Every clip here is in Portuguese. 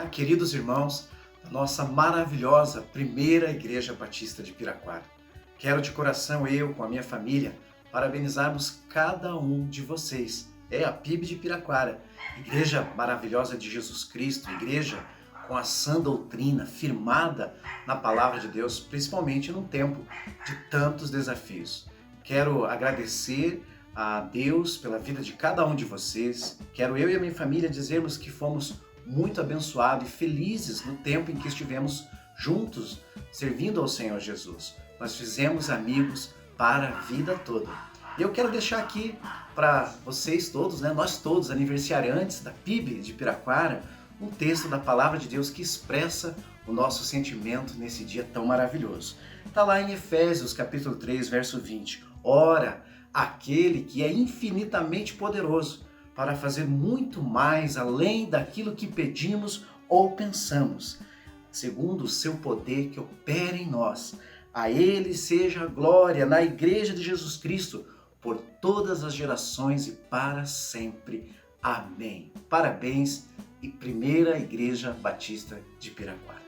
queridos irmãos da nossa maravilhosa primeira Igreja Batista de Piraquara. Quero de coração, eu com a minha família, parabenizarmos cada um de vocês. É a PIB de Piraquara, Igreja maravilhosa de Jesus Cristo, igreja com a sã doutrina, firmada na Palavra de Deus, principalmente num tempo de tantos desafios. Quero agradecer a Deus pela vida de cada um de vocês. Quero eu e a minha família dizermos que fomos muito abençoados e felizes no tempo em que estivemos juntos, servindo ao Senhor Jesus. Nós fizemos amigos para a vida toda. E eu quero deixar aqui para vocês todos, nós todos, aniversariantes da PIB de Piraquara, um texto da Palavra de Deus que expressa o nosso sentimento nesse dia tão maravilhoso. Está lá em Efésios, capítulo 3, verso 20. Ora, aquele que é infinitamente poderoso para fazer muito mais além daquilo que pedimos ou pensamos, segundo o seu poder que opera em nós. A Ele seja a glória na Igreja de Jesus Cristo, por todas as gerações e para sempre. Amém. Parabéns e primeira Igreja Batista de Piraquara.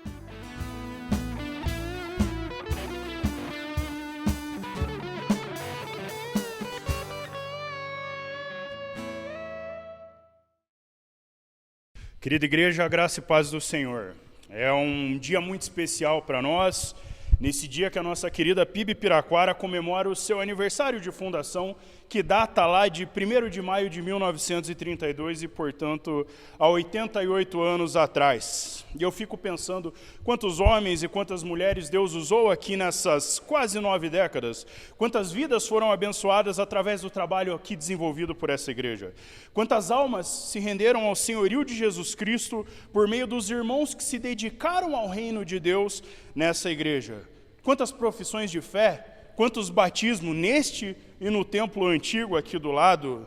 Querida igreja, a graça e paz do Senhor. É um dia muito especial para nós, nesse dia que a nossa querida PIB Piraquara comemora o seu aniversário de fundação, que data lá de 1º de maio de 1932 e, portanto, há 88 anos atrás. E eu fico pensando quantos homens e quantas mulheres Deus usou aqui nessas quase 9 décadas, quantas vidas foram abençoadas através do trabalho aqui desenvolvido por essa igreja, quantas almas se renderam ao senhorio de Jesus Cristo por meio dos irmãos que se dedicaram ao reino de Deus nessa igreja, quantas profissões de fé, quantos batismos neste e no templo antigo aqui do lado.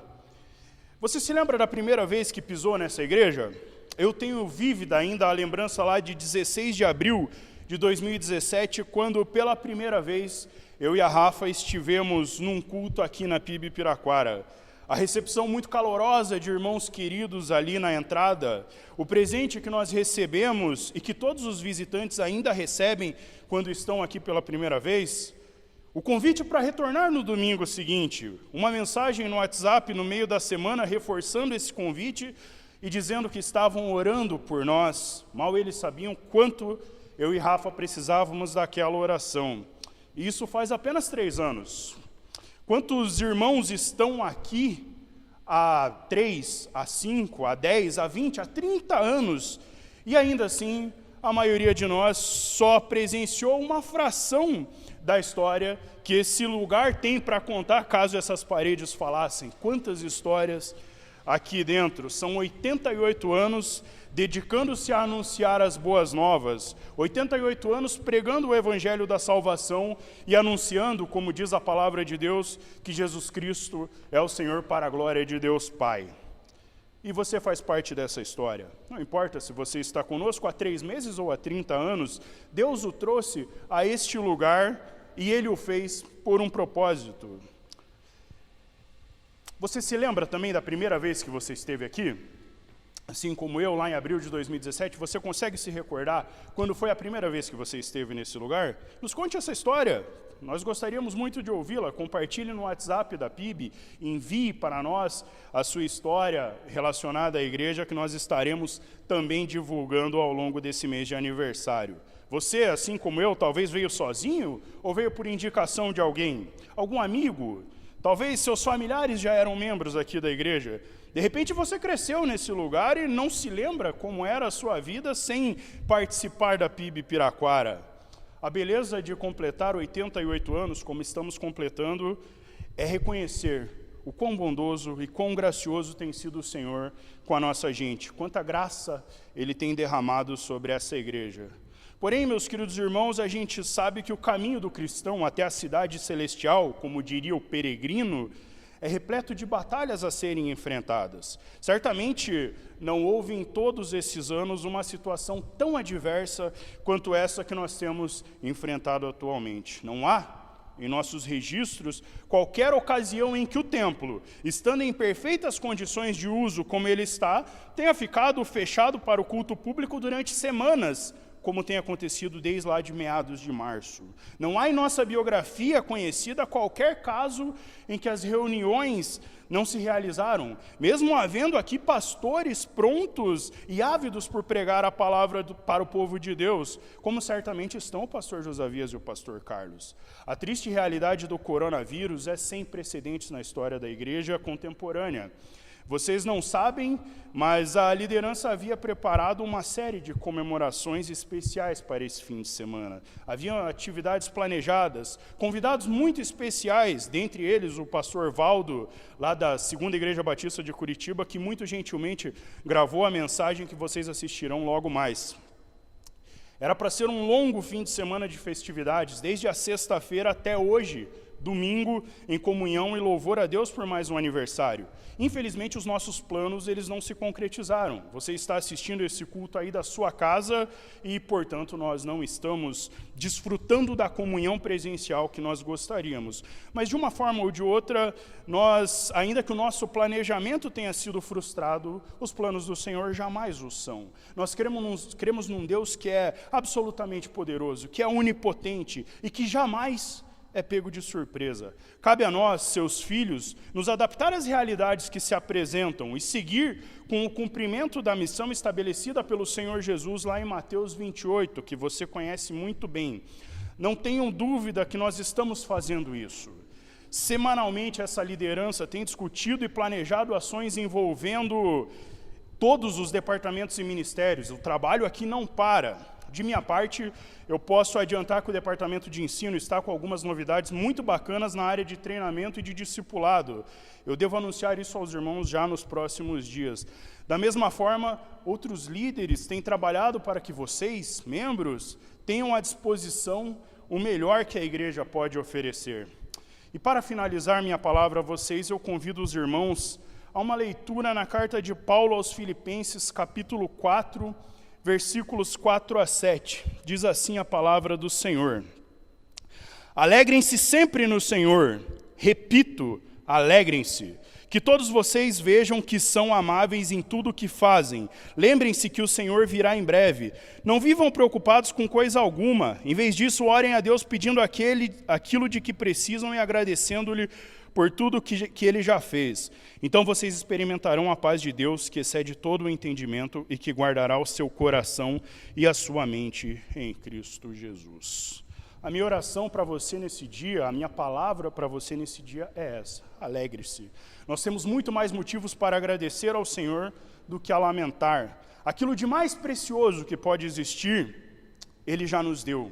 Você se lembra da primeira vez que pisou nessa igreja? Eu tenho vívida ainda a lembrança lá de 16 de abril de 2017, quando pela primeira vez eu e a Rafa estivemos num culto aqui na PIB Piraquara. A recepção muito calorosa de irmãos queridos ali na entrada, o presente que nós recebemos e que todos os visitantes ainda recebem quando estão aqui pela primeira vez, o convite para retornar no domingo seguinte, uma mensagem no WhatsApp no meio da semana reforçando esse convite e dizendo que estavam orando por nós. Mal eles sabiam quanto eu e Rafa precisávamos daquela oração. E isso faz apenas 3 anos. Quantos irmãos estão aqui há 3, há 5, há 10, há 20, há 30 anos e ainda assim a maioria de nós só presenciou uma fração da história que esse lugar tem para contar caso essas paredes falassem? Quantas histórias aqui dentro? São 88 anos dedicando-se a anunciar as boas novas, 88 anos pregando o evangelho da salvação e anunciando, como diz a palavra de Deus, que Jesus Cristo é o Senhor para a glória de Deus Pai. E você faz parte dessa história. Não importa se você está conosco há 3 meses ou há 30 anos, Deus o trouxe a este lugar e Ele o fez por um propósito. Você se lembra também da primeira vez que você esteve aqui? Assim como eu, lá em abril de 2017, você consegue se recordar quando foi a primeira vez que você esteve nesse lugar? Nos conte essa história. Nós gostaríamos muito de ouvi-la. Compartilhe no WhatsApp da PIB, envie para nós a sua história relacionada à igreja, que nós estaremos também divulgando ao longo desse mês de aniversário. Você, assim como eu, talvez veio sozinho ou veio por indicação de alguém? Algum amigo? Talvez seus familiares já eram membros aqui da igreja. De repente você cresceu nesse lugar e não se lembra como era a sua vida sem participar da PIB Piraquara. A beleza de completar 88 anos, como estamos completando, é reconhecer o quão bondoso e quão gracioso tem sido o Senhor com a nossa gente, quanta graça Ele tem derramado sobre essa igreja. Porém, meus queridos irmãos, a gente sabe que o caminho do cristão até a cidade celestial, como diria o peregrino, é repleto de batalhas a serem enfrentadas. Certamente não houve em todos esses anos uma situação tão adversa quanto essa que nós temos enfrentado atualmente. Não há? em nossos registros qualquer ocasião em que o templo, estando em perfeitas condições de uso como ele está, tenha ficado fechado para o culto público durante semanas, como tem acontecido desde lá de meados de março. Não há em nossa biografia conhecida qualquer caso em que as reuniões não se realizaram, mesmo havendo aqui pastores prontos e ávidos por pregar a palavra para o povo de Deus, como certamente estão o pastor Josavias e o pastor Carlos. A triste realidade do coronavírus é sem precedentes na história da igreja contemporânea. Vocês não sabem, mas a liderança havia preparado uma série de comemorações especiais para esse fim de semana. Havia atividades planejadas, convidados muito especiais, dentre eles o pastor Valdo, lá da 2ª Igreja Batista de Curitiba, que muito gentilmente gravou a mensagem que vocês assistirão logo mais. Era para ser um longo fim de semana de festividades, desde a sexta-feira até hoje, domingo, em comunhão e louvor a Deus por mais um aniversário. Infelizmente, os nossos planos, eles não se concretizaram. Você está assistindo esse culto aí da sua casa e, portanto, nós não estamos desfrutando da comunhão presencial que nós gostaríamos. Mas, de uma forma ou de outra, nós, ainda que o nosso planejamento tenha sido frustrado, os planos do Senhor jamais o são. Nós cremos num Deus que é absolutamente poderoso, que é onipotente e que jamais é pego de surpresa. Cabe a nós, seus filhos, nos adaptar às realidades que se apresentam e seguir com o cumprimento da missão estabelecida pelo Senhor Jesus lá em Mateus 28, que você conhece muito bem. Não tenham dúvida que nós estamos fazendo isso. Semanalmente, essa liderança tem discutido e planejado ações envolvendo todos os departamentos e ministérios. O trabalho aqui não para. De minha parte, eu posso adiantar que o Departamento de Ensino está com algumas novidades muito bacanas na área de treinamento e de discipulado. Eu devo anunciar isso aos irmãos já nos próximos dias. Da mesma forma, outros líderes têm trabalhado para que vocês, membros, tenham à disposição o melhor que a igreja pode oferecer. E para finalizar minha palavra a vocês, eu convido os irmãos a uma leitura na carta de Paulo aos Filipenses, capítulo 4, versículos 4 a 7, diz assim a palavra do Senhor. Alegrem-se sempre no Senhor, repito, alegrem-se. Que todos vocês vejam que são amáveis em tudo o que fazem. Lembrem-se que o Senhor virá em breve. Não vivam preocupados com coisa alguma. Em vez disso, orem a Deus pedindo aquilo de que precisam e agradecendo-lhe por tudo que ele já fez. Então vocês experimentarão a paz de Deus, que excede todo o entendimento e que guardará o seu coração e a sua mente em Cristo Jesus. A minha oração para você nesse dia, a minha palavra para você nesse dia é essa: alegre-se. Nós temos muito mais motivos para agradecer ao Senhor do que a lamentar. Aquilo de mais precioso que pode existir, Ele já nos deu,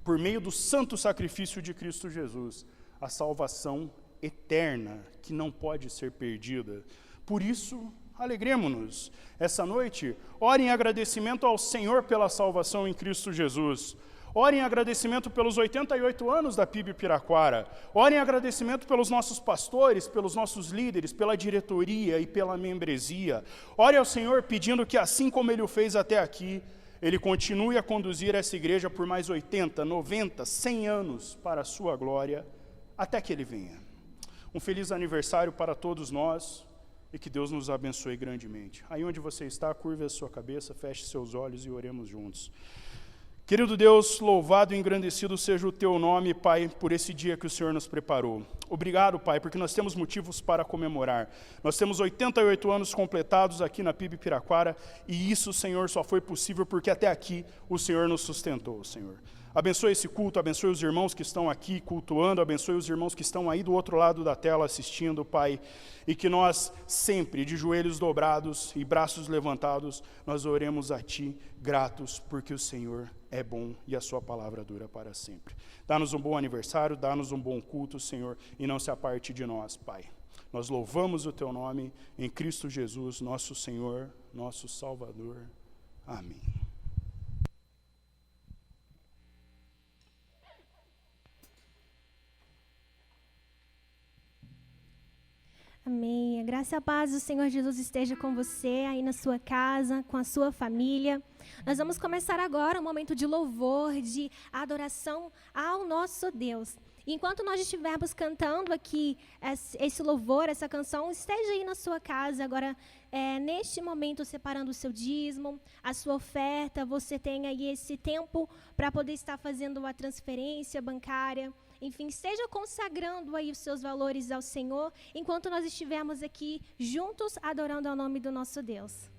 por meio do santo sacrifício de Cristo Jesus, a salvação eterna, que não pode ser perdida. Por isso, alegremo-nos. Essa noite, ore em agradecimento ao Senhor pela salvação em Cristo Jesus. Ore em agradecimento pelos 88 anos da PIB Piraquara. Ore em agradecimento pelos nossos pastores, pelos nossos líderes, pela diretoria e pela membresia. Ore ao Senhor pedindo que, assim como Ele o fez até aqui, Ele continue a conduzir essa igreja por mais 80, 90, 100 anos para a sua glória, até que Ele venha. Um feliz aniversário para todos nós e que Deus nos abençoe grandemente. Aí onde você está, curve a sua cabeça, feche seus olhos e oremos juntos. Querido Deus, louvado e engrandecido seja o Teu nome, Pai, por esse dia que o Senhor nos preparou. Obrigado, Pai, porque nós temos motivos para comemorar. Nós temos 88 anos completados aqui na PIB Piraquara e isso, Senhor, só foi possível porque até aqui o Senhor nos sustentou, Senhor. Abençoe esse culto, abençoe os irmãos que estão aqui cultuando, abençoe os irmãos que estão aí do outro lado da tela assistindo, Pai, e que nós sempre, de joelhos dobrados e braços levantados, nós oremos a Ti, gratos, porque o Senhor é bom e a Sua palavra dura para sempre. Dá-nos um bom aniversário, dá-nos um bom culto, Senhor, e não se aparte de nós, Pai. Nós louvamos o Teu nome em Cristo Jesus, nosso Senhor, nosso Salvador. Amém. Amém. A graça e a paz do Senhor Jesus esteja com você, aí na sua casa, com a sua família. Nós vamos começar agora um momento de louvor, de adoração ao nosso Deus. E enquanto nós estivermos cantando aqui esse louvor, essa canção, esteja aí na sua casa agora, neste momento, separando o seu dízimo, a sua oferta. Você tem aí esse tempo para poder estar fazendo a transferência bancária. Enfim, esteja consagrando aí os seus valores ao Senhor, enquanto nós estivermos aqui juntos adorando ao nome do nosso Deus.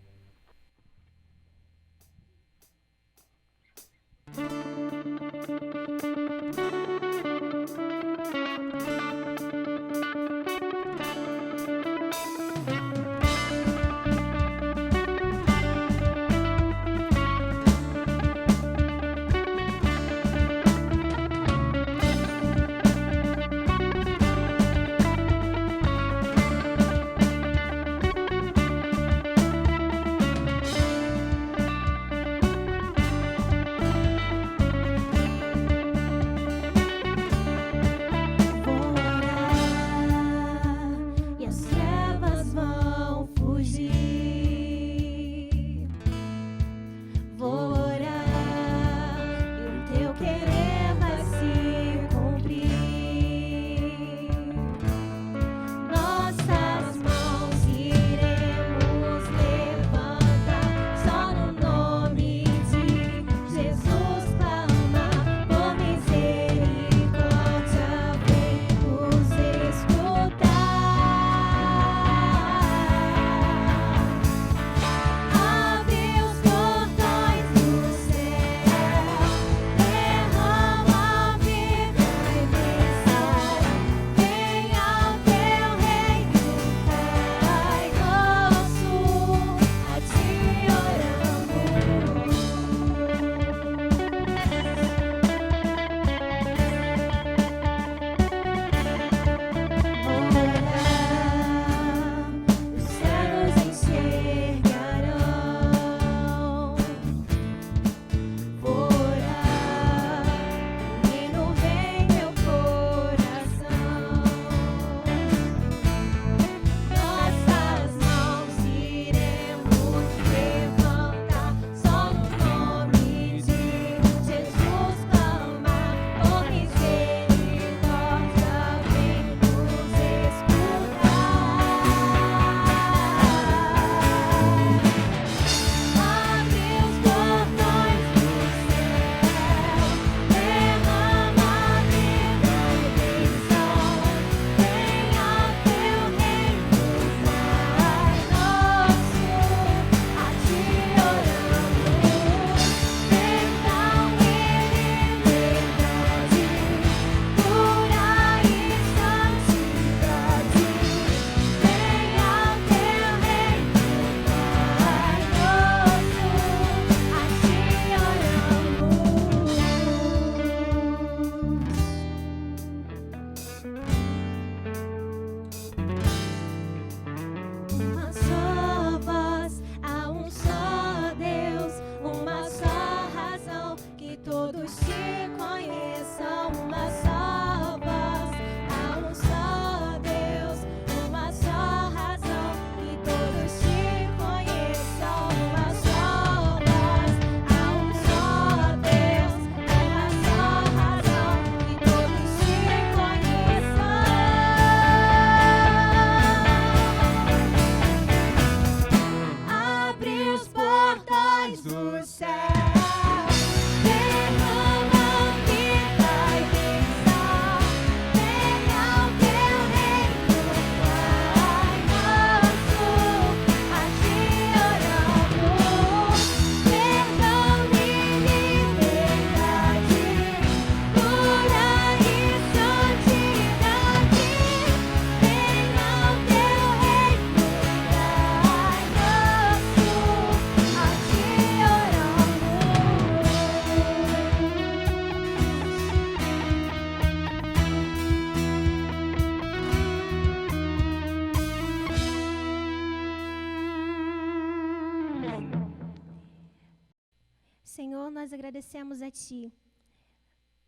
Senhor, nós agradecemos a Ti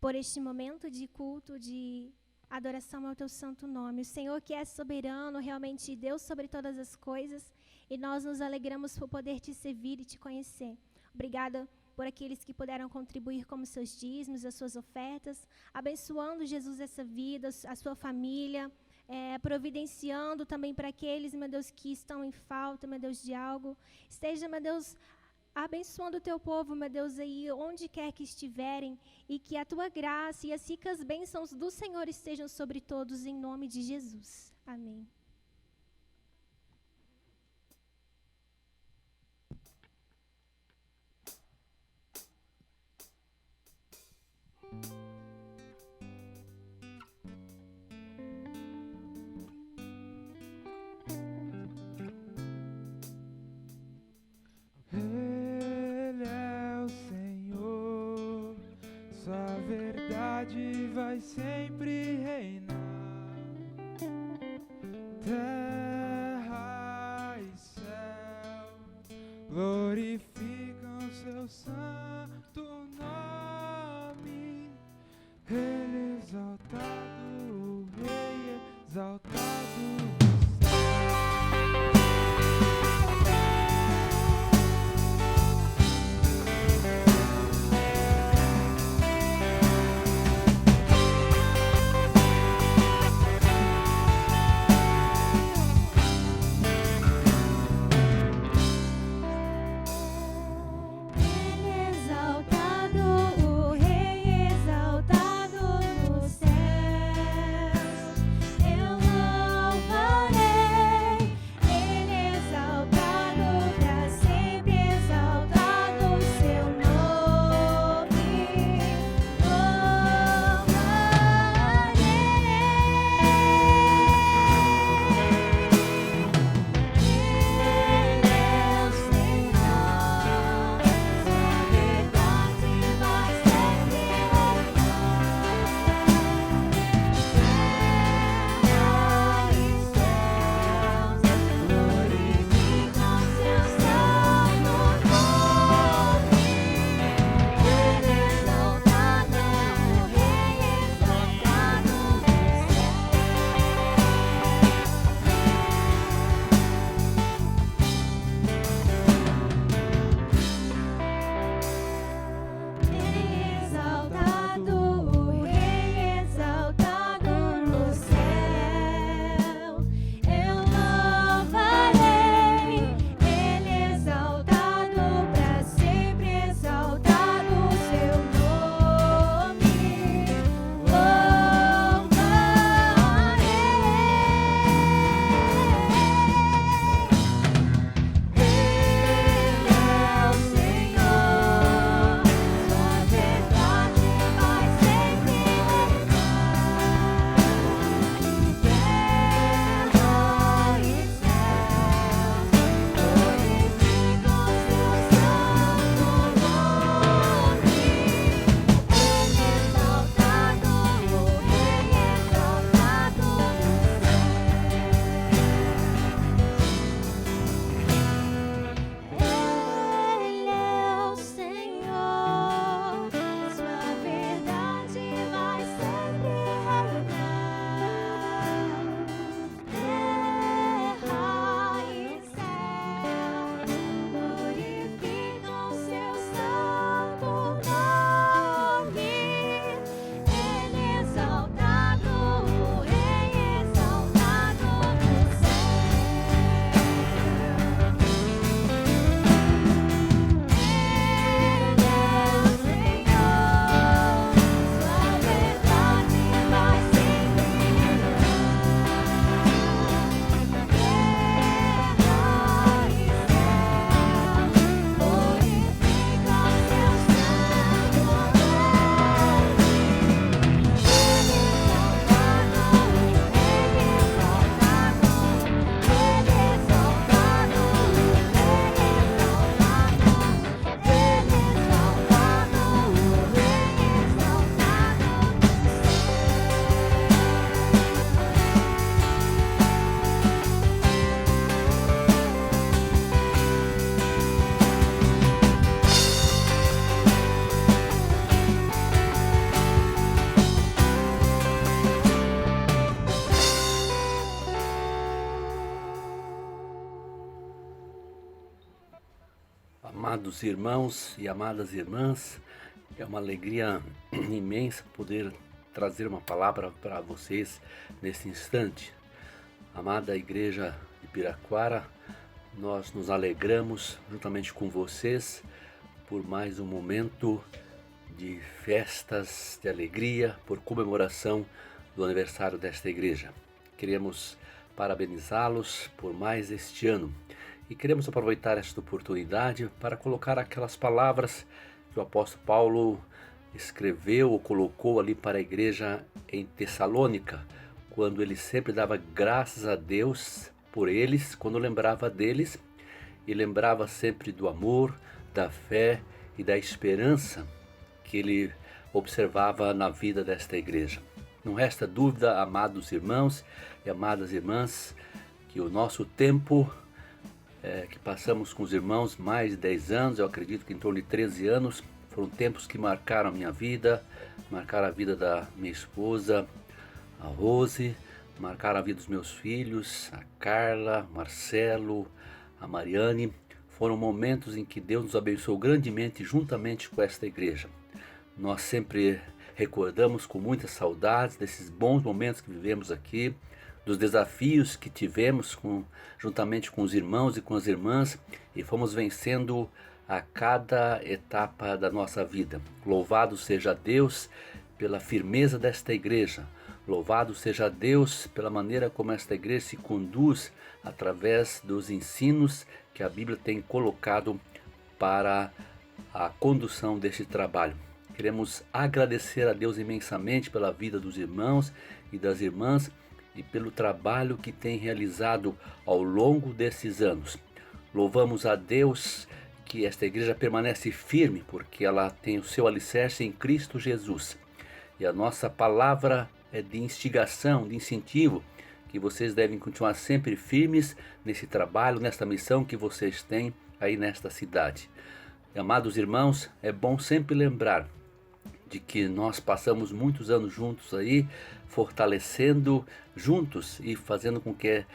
por este momento de culto, de adoração ao Teu santo nome. O Senhor que é soberano, realmente Deus sobre todas as coisas, e nós nos alegramos por poder Te servir e Te conhecer. Obrigada por aqueles que puderam contribuir com os seus dízimos, as suas ofertas, abençoando, Jesus, essa vida, a sua família, providenciando também para aqueles, meu Deus, que estão em falta, meu Deus, de algo. Esteja, meu Deus, abençoando o teu povo, meu Deus, aí onde quer que estiverem, e que a tua graça e as ricas bênçãos do Senhor estejam sobre todos, em nome de Jesus. Amém. Ele é o Senhor, sua verdade vai sempre reinar. Terra e céu glorificam seu santo nome. Ele exaltado, o Rei exaltado. Ele exaltado. Amados irmãos e amadas irmãs, é uma alegria imensa poder trazer uma palavra para vocês nesse instante. Amada Igreja de Piraquara, nós nos alegramos juntamente com vocês por mais um momento de festas, de alegria, por comemoração do aniversário desta igreja. Queremos parabenizá-los por mais este ano e queremos aproveitar esta oportunidade para colocar aquelas palavras que o apóstolo Paulo escreveu ou colocou ali para a igreja em Tessalônica, quando ele sempre dava graças a Deus por eles, quando lembrava deles, e lembrava sempre do amor, da fé e da esperança que ele observava na vida desta igreja. Não resta dúvida, amados irmãos e amadas irmãs, que o nosso tempo que passamos com os irmãos, mais de 10 anos, eu acredito que em torno de 13 anos, foram tempos que marcaram a minha vida, marcaram a vida da minha esposa, a Rose, marcaram a vida dos meus filhos, a Carla, Marcelo, a Mariane. Foram momentos em que Deus nos abençoou grandemente juntamente com esta igreja. Nós sempre recordamos com muitas saudades desses bons momentos que vivemos aqui, dos desafios que tivemos juntamente com os irmãos e com as irmãs, e fomos vencendo a cada etapa da nossa vida. Louvado seja Deus pela firmeza desta igreja. Louvado seja Deus pela maneira como esta igreja se conduz através dos ensinos que a Bíblia tem colocado para a condução deste trabalho. Queremos agradecer a Deus imensamente pela vida dos irmãos e das irmãs e pelo trabalho que tem realizado ao longo desses anos. Louvamos a Deus que esta igreja permanece firme, porque ela tem o seu alicerce em Cristo Jesus. E a nossa palavra é de instigação, de incentivo, que vocês devem continuar sempre firmes nesse trabalho, nesta missão que vocês têm aí nesta cidade. E, amados irmãos, é bom sempre lembrar de que nós passamos muitos anos juntos aí, fortalecendo juntos e fazendo com que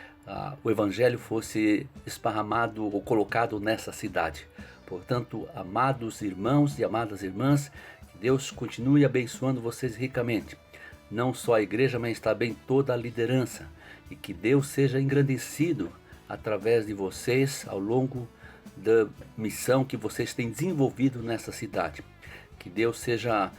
o Evangelho fosse esparramado ou colocado nessa cidade. Portanto, amados irmãos e amadas irmãs, que Deus continue abençoando vocês ricamente. Não só a igreja, mas também toda a liderança. E que Deus seja engrandecido através de vocês ao longo da missão que vocês têm desenvolvido nessa cidade. Que Deus seja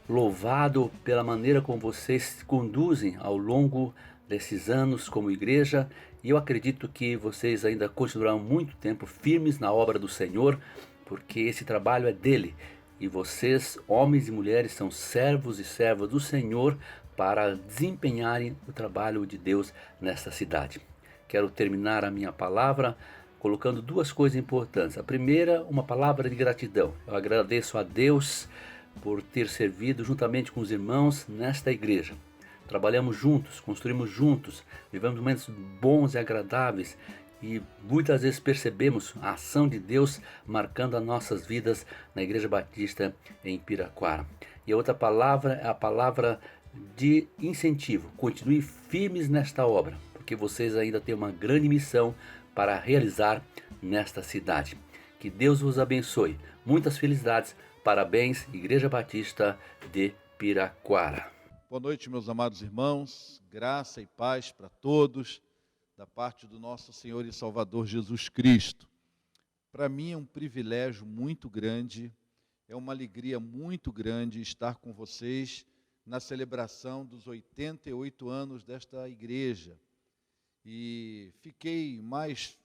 louvado pela maneira como vocês se conduzem ao longo desses anos como igreja. E eu acredito que vocês ainda continuarão muito tempo firmes na obra do Senhor, porque esse trabalho é dele. E vocês, homens e mulheres, são servos e servas do Senhor para desempenharem o trabalho de Deus nesta cidade. Quero terminar a minha palavra colocando duas coisas importantes. A primeira, uma palavra de gratidão. Eu agradeço a Deus por ter servido juntamente com os irmãos nesta igreja. Trabalhamos juntos, construímos juntos, vivemos momentos bons e agradáveis e muitas vezes percebemos a ação de Deus marcando as nossas vidas na Igreja Batista em Piraquara. E a outra palavra é a palavra de incentivo. Continue firmes nesta obra, porque vocês ainda têm uma grande missão para realizar nesta cidade. Que Deus vos abençoe. Muitas felicidades. Parabéns, Igreja Batista de Piraquara. Boa noite, meus amados irmãos. Graça e paz para todos, da parte do nosso Senhor e Salvador Jesus Cristo. Para mim é um privilégio muito grande, é uma alegria muito grande estar com vocês na celebração dos 88 anos desta igreja. E fiquei mais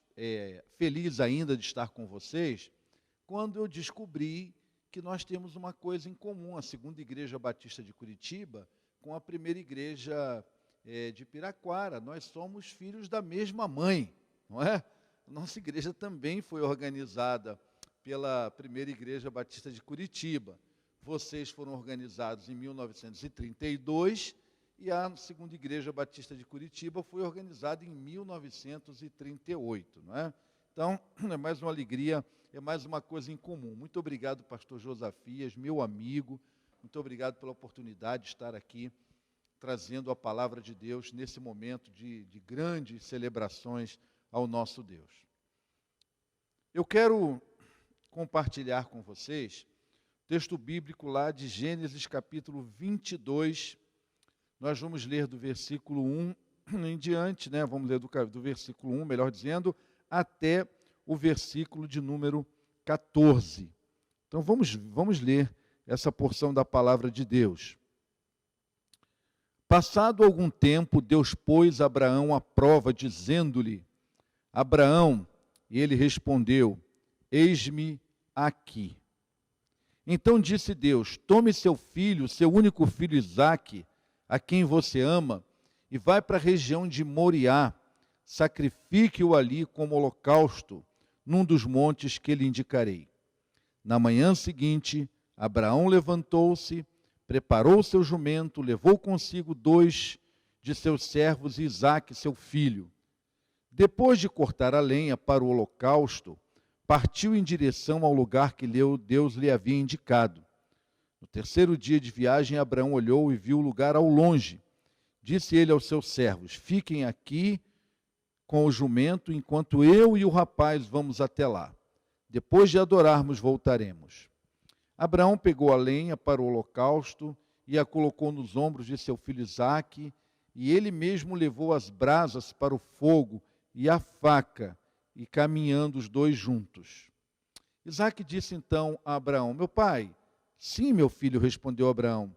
feliz ainda de estar com vocês quando eu descobri que nós temos uma coisa em comum, a Segunda Igreja Batista de Curitiba com a Primeira Igreja de Piraquara. Nós somos filhos da mesma mãe, não é? Nossa igreja também foi organizada pela Primeira Igreja Batista de Curitiba. Vocês foram organizados em 1932 e a Segunda Igreja Batista de Curitiba foi organizada em 1938, não é? Então, é mais uma alegria, é mais uma coisa em comum. Muito obrigado, pastor Josafias, meu amigo. Muito obrigado pela oportunidade de estar aqui trazendo a palavra de Deus nesse momento de grandes celebrações ao nosso Deus. Eu quero compartilhar com vocês o texto bíblico lá de Gênesis capítulo 22. Nós vamos ler do versículo 1 em diante, né? Vamos ler do versículo 1, melhor dizendo, até o versículo de número 14. Então vamos ler essa porção da palavra de Deus. Passado algum tempo, Deus pôs Abraão à prova, dizendo-lhe: Abraão, e ele respondeu: Eis-me aqui. Então disse Deus: Tome seu filho, seu único filho Isaque, a quem você ama, e vai para a região de Moriá, sacrifique-o ali como holocausto, num dos montes que lhe indicarei. Na manhã seguinte, Abraão levantou-se, preparou seu jumento, levou consigo 2 de seus servos e Isaque, seu filho. Depois de cortar a lenha para o holocausto, partiu em direção ao lugar que Deus lhe havia indicado. No terceiro dia de viagem, Abraão olhou e viu o lugar ao longe. Disse ele aos seus servos: Fiquem aqui com o jumento, enquanto eu e o rapaz vamos até lá. Depois de adorarmos, voltaremos. Abraão pegou a lenha para o holocausto e a colocou nos ombros de seu filho Isaque, e ele mesmo levou as brasas para o fogo e a faca, e caminhando os dois juntos. Isaque disse então a Abraão: Meu pai. Sim, meu filho, respondeu Abraão.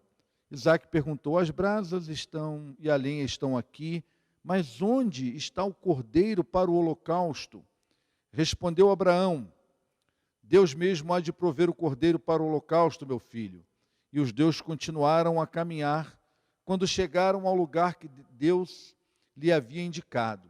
Isaque perguntou: As brasas estão e a lenha estão aqui, mas onde está o cordeiro para o holocausto? Respondeu Abraão: Deus mesmo há de prover o cordeiro para o holocausto, meu filho. E os dois continuaram a caminhar. Quando chegaram ao lugar que Deus lhe havia indicado,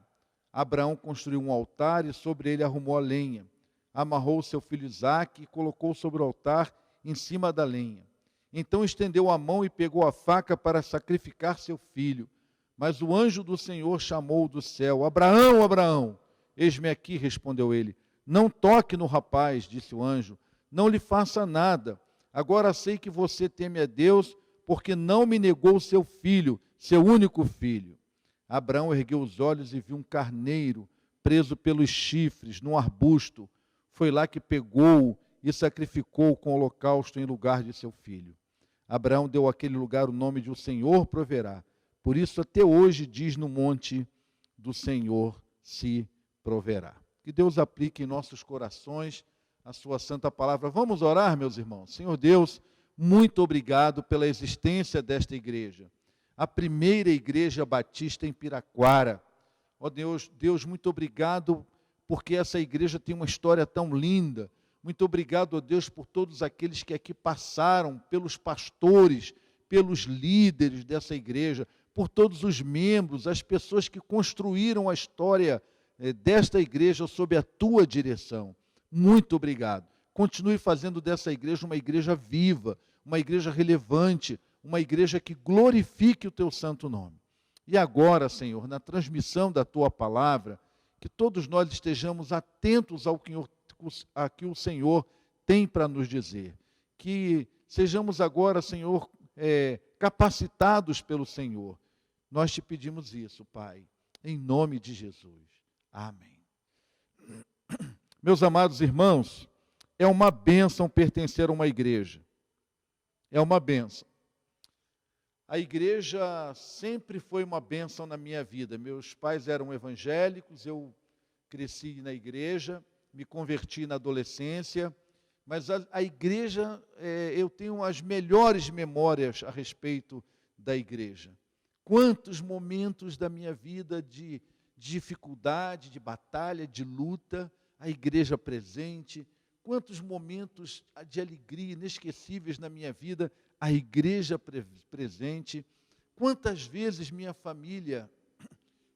Abraão construiu um altar e sobre ele arrumou a lenha. Amarrou seu filho Isaque e colocou sobre o altar em cima da lenha. Então estendeu a mão e pegou a faca para sacrificar seu filho. Mas o anjo do Senhor chamou-o do céu: Abraão, Abraão! Eis-me aqui, respondeu ele. Não toque no rapaz, disse o anjo, não lhe faça nada. Agora sei que você teme a Deus, porque não me negou seu filho, seu único filho. Abraão ergueu os olhos e viu um carneiro preso pelos chifres num arbusto. Foi lá que pegou-o e sacrificou-o com holocausto em lugar de seu filho. Abraão deu àquele lugar o nome de O Senhor proverá. Por isso até hoje diz: no monte do Senhor se proverá. Que Deus aplique em nossos corações a sua santa palavra. Vamos orar, meus irmãos. Senhor Deus, muito obrigado pela existência desta igreja, a primeira igreja batista em Piraquara. Ó Deus, muito obrigado porque essa igreja tem uma história tão linda. Muito obrigado, ó Deus, por todos aqueles que aqui passaram, pelos pastores, pelos líderes dessa igreja, por todos os membros, as pessoas que construíram a história desta igreja sob a tua direção. Muito obrigado. Continue fazendo dessa igreja uma igreja viva, uma igreja relevante, uma igreja que glorifique o teu santo nome. E agora, Senhor, na transmissão da tua palavra, que todos nós estejamos atentos ao que o Senhor tem para nos dizer. Que sejamos agora, Senhor, capacitados pelo Senhor. Nós te pedimos isso, Pai, em nome de Jesus. Amém. Meus amados irmãos, é uma bênção pertencer a uma igreja. É uma bênção. A igreja sempre foi uma bênção na minha vida. Meus pais eram evangélicos, eu cresci na igreja, me converti na adolescência, mas a igreja, eu tenho as melhores memórias a respeito da igreja. Quantos momentos da minha vida de dificuldade, de batalha, de luta, a igreja presente. Quantos momentos de alegria inesquecíveis na minha vida, a igreja presente. Quantas vezes minha família,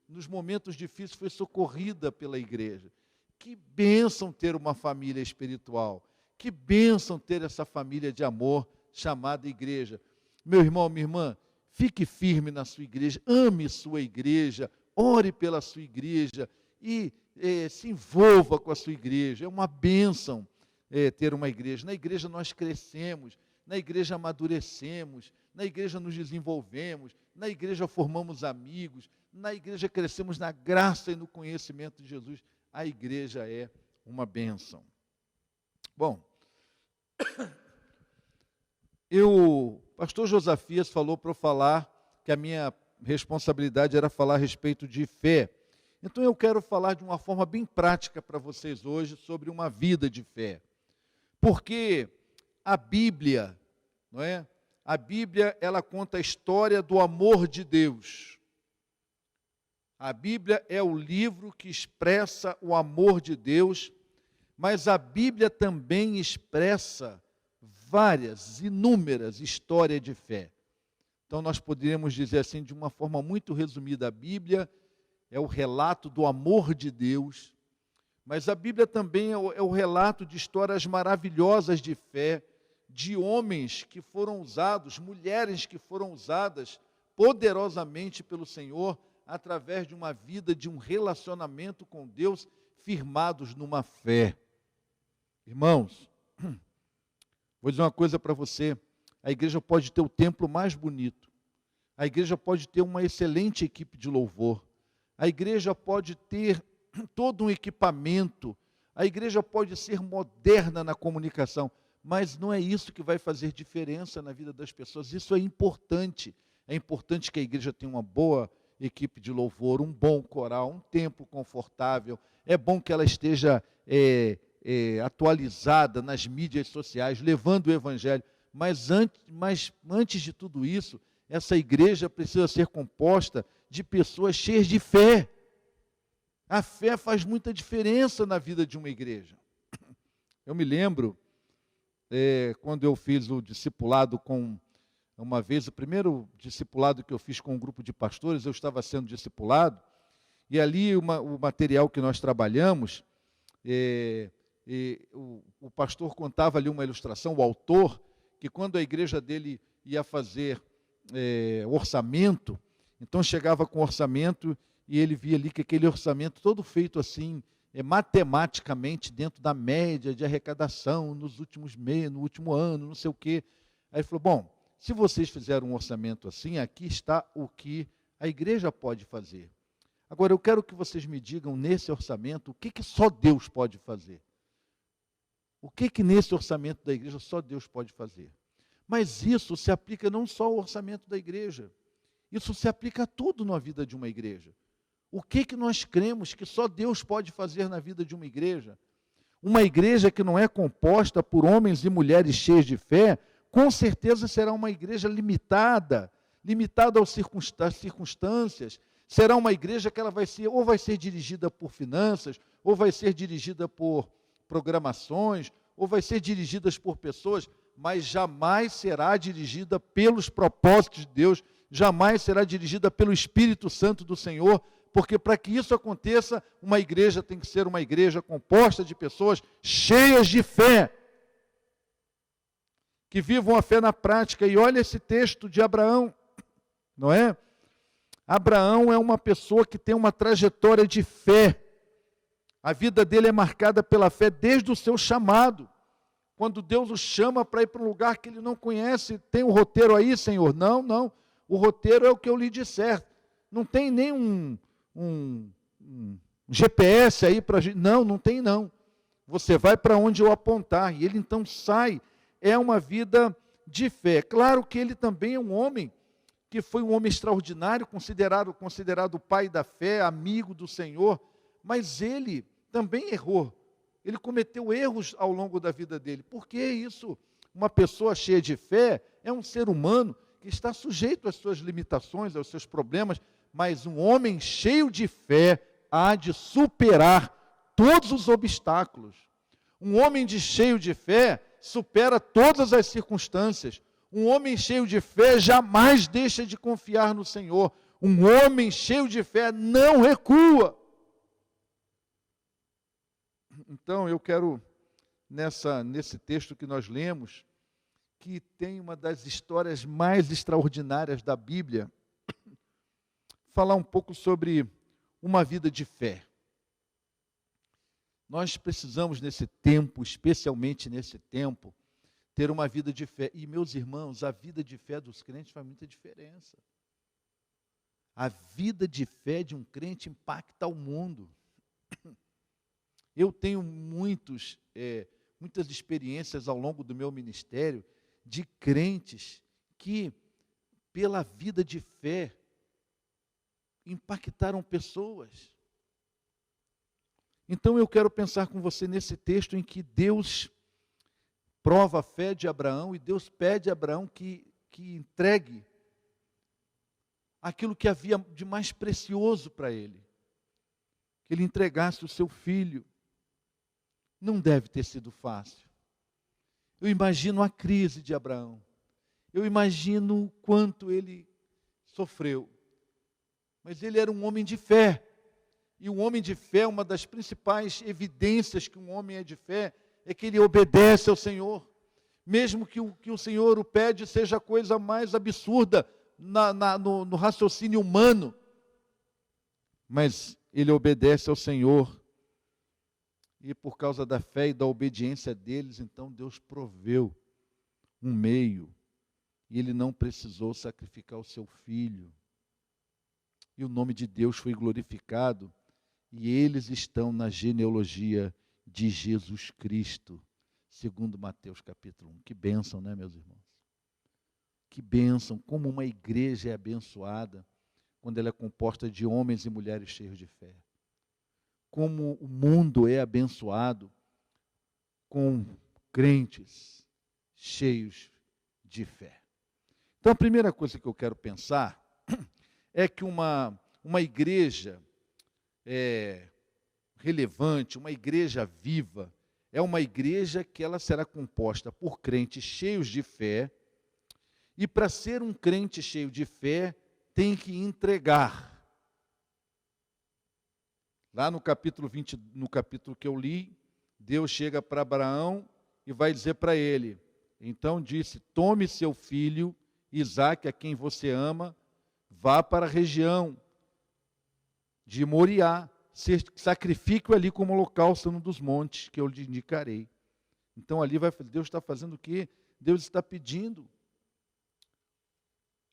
nos momentos difíceis, foi socorrida pela igreja. Que bênção ter uma família espiritual. Que bênção ter essa família de amor chamada igreja. Meu irmão, minha irmã, fique firme na sua igreja, ame sua igreja, ore pela sua igreja e se envolva com a sua igreja. É uma bênção ter uma igreja. Na igreja nós crescemos, na igreja amadurecemos, na igreja nos desenvolvemos, na igreja formamos amigos, na igreja crescemos na graça e no conhecimento de Jesus. A igreja é uma bênção. Bom, o pastor Josafias falou para eu falar que a minha responsabilidade era falar a respeito de fé. Então eu quero falar de uma forma bem prática para vocês hoje sobre uma vida de fé. Porque a Bíblia, não é? A Bíblia, ela conta a história do amor de Deus. A Bíblia é o livro que expressa o amor de Deus, mas a Bíblia também expressa várias, inúmeras histórias de fé. Então nós poderíamos dizer assim, de uma forma muito resumida, a Bíblia é o relato do amor de Deus, mas a Bíblia também é o relato de histórias maravilhosas de fé, de homens que foram usados, mulheres que foram usadas poderosamente pelo Senhor, através de uma vida, de um relacionamento com Deus, firmados numa fé. Irmãos, vou dizer uma coisa para você, a igreja pode ter o templo mais bonito, a igreja pode ter uma excelente equipe de louvor, a igreja pode ter todo um equipamento, a igreja pode ser moderna na comunicação, mas não é isso que vai fazer diferença na vida das pessoas. Isso é importante que a igreja tenha uma boa equipe de louvor, um bom coral, um templo confortável, é bom que ela esteja atualizada nas mídias sociais, levando o evangelho, mas antes de tudo isso, essa igreja precisa ser composta de pessoas cheias de fé. A fé faz muita diferença na vida de uma igreja. Eu me lembro, quando eu fiz o discipulado uma vez, o primeiro discipulado que eu fiz com um grupo de pastores, eu estava sendo discipulado, e ali o material que nós trabalhamos, o pastor contava ali uma ilustração, o autor, que quando a igreja dele ia fazer orçamento, então chegava com orçamento e ele via ali que aquele orçamento todo feito assim, matematicamente dentro da média de arrecadação nos últimos meses, no último ano, não sei o quê. Aí ele falou, bom, se vocês fizeram um orçamento assim, aqui está o que a igreja pode fazer. Agora eu quero que vocês me digam nesse orçamento o que só Deus pode fazer. O que nesse orçamento da igreja só Deus pode fazer. Mas isso se aplica não só ao orçamento da igreja, isso se aplica a tudo na vida de uma igreja. O que nós cremos que só Deus pode fazer na vida de uma igreja? Uma igreja que não é composta por homens e mulheres cheios de fé, com certeza será uma igreja limitada às circunstâncias. Será uma igreja que ela vai ser dirigida por finanças, ou vai ser dirigida por programações, ou vai ser dirigida por pessoas, mas jamais será dirigida pelos propósitos de Deus, jamais será dirigida pelo Espírito Santo do Senhor, porque para que isso aconteça, uma igreja tem que ser uma igreja composta de pessoas cheias de fé, que vivam a fé na prática. E olha esse texto de Abraão, não é? Abraão é uma pessoa que tem uma trajetória de fé. A vida dele é marcada pela fé desde o seu chamado. Quando Deus o chama para ir para um lugar que ele não conhece, tem um roteiro aí, Senhor? Não. O roteiro é o que eu lhe disser. Não tem nem um GPS aí para a gente. Não tem não. Você vai para onde eu apontar. E ele então sai. É uma vida de fé. Claro que ele também é um homem que foi um homem extraordinário, considerado o pai da fé, amigo do Senhor, mas ele também errou. Ele cometeu erros ao longo da vida dele. Por que isso? Uma pessoa cheia de fé é um ser humano que está sujeito às suas limitações, aos seus problemas, mas um homem cheio de fé há de superar todos os obstáculos. Um homem cheio de fé supera todas as circunstâncias. Um homem cheio de fé jamais deixa de confiar no Senhor. Um homem cheio de fé não recua. Então, eu quero, nesse texto que nós lemos, que tem uma das histórias mais extraordinárias da Bíblia, falar um pouco sobre uma vida de fé. Nós precisamos nesse tempo, especialmente nesse tempo, ter uma vida de fé. E, meus irmãos, a vida de fé dos crentes faz muita diferença. A vida de fé de um crente impacta o mundo. Eu tenho muitos muitas experiências ao longo do meu ministério de crentes que, pela vida de fé, impactaram pessoas. Então eu quero pensar com você nesse texto em que Deus prova a fé de Abraão e Deus pede a Abraão que entregue aquilo que havia de mais precioso para ele. Que ele entregasse o seu filho. Não deve ter sido fácil. Eu imagino a crise de Abraão. Eu imagino o quanto ele sofreu. Mas ele era um homem de fé. E um homem de fé, uma das principais evidências que um homem é de fé, é que ele obedece ao Senhor. Mesmo que o Senhor o pede seja a coisa mais absurda no raciocínio humano. Mas ele obedece ao Senhor. E por causa da fé e da obediência deles, então Deus proveu um meio. E ele não precisou sacrificar o seu filho. E o nome de Deus foi glorificado. E eles estão na genealogia de Jesus Cristo, segundo Mateus capítulo 1. Que bênção, né, meus irmãos? Que bênção, como uma igreja é abençoada quando ela é composta de homens e mulheres cheios de fé. Como o mundo é abençoado com crentes cheios de fé. Então, a primeira coisa que eu quero pensar é que uma igreja relevante, uma igreja viva, é uma igreja que ela será composta por crentes cheios de fé, e para ser um crente cheio de fé, tem que entregar. Lá no capítulo 20, no capítulo que eu li, Deus chega para Abraão e vai dizer para ele, então disse, tome seu filho, Isaque, a quem você ama, vá para a região de Moriá, sacrifique-o ali como holocausto num dos montes que eu lhe indicarei. Então ali Deus está fazendo o quê? Deus está pedindo.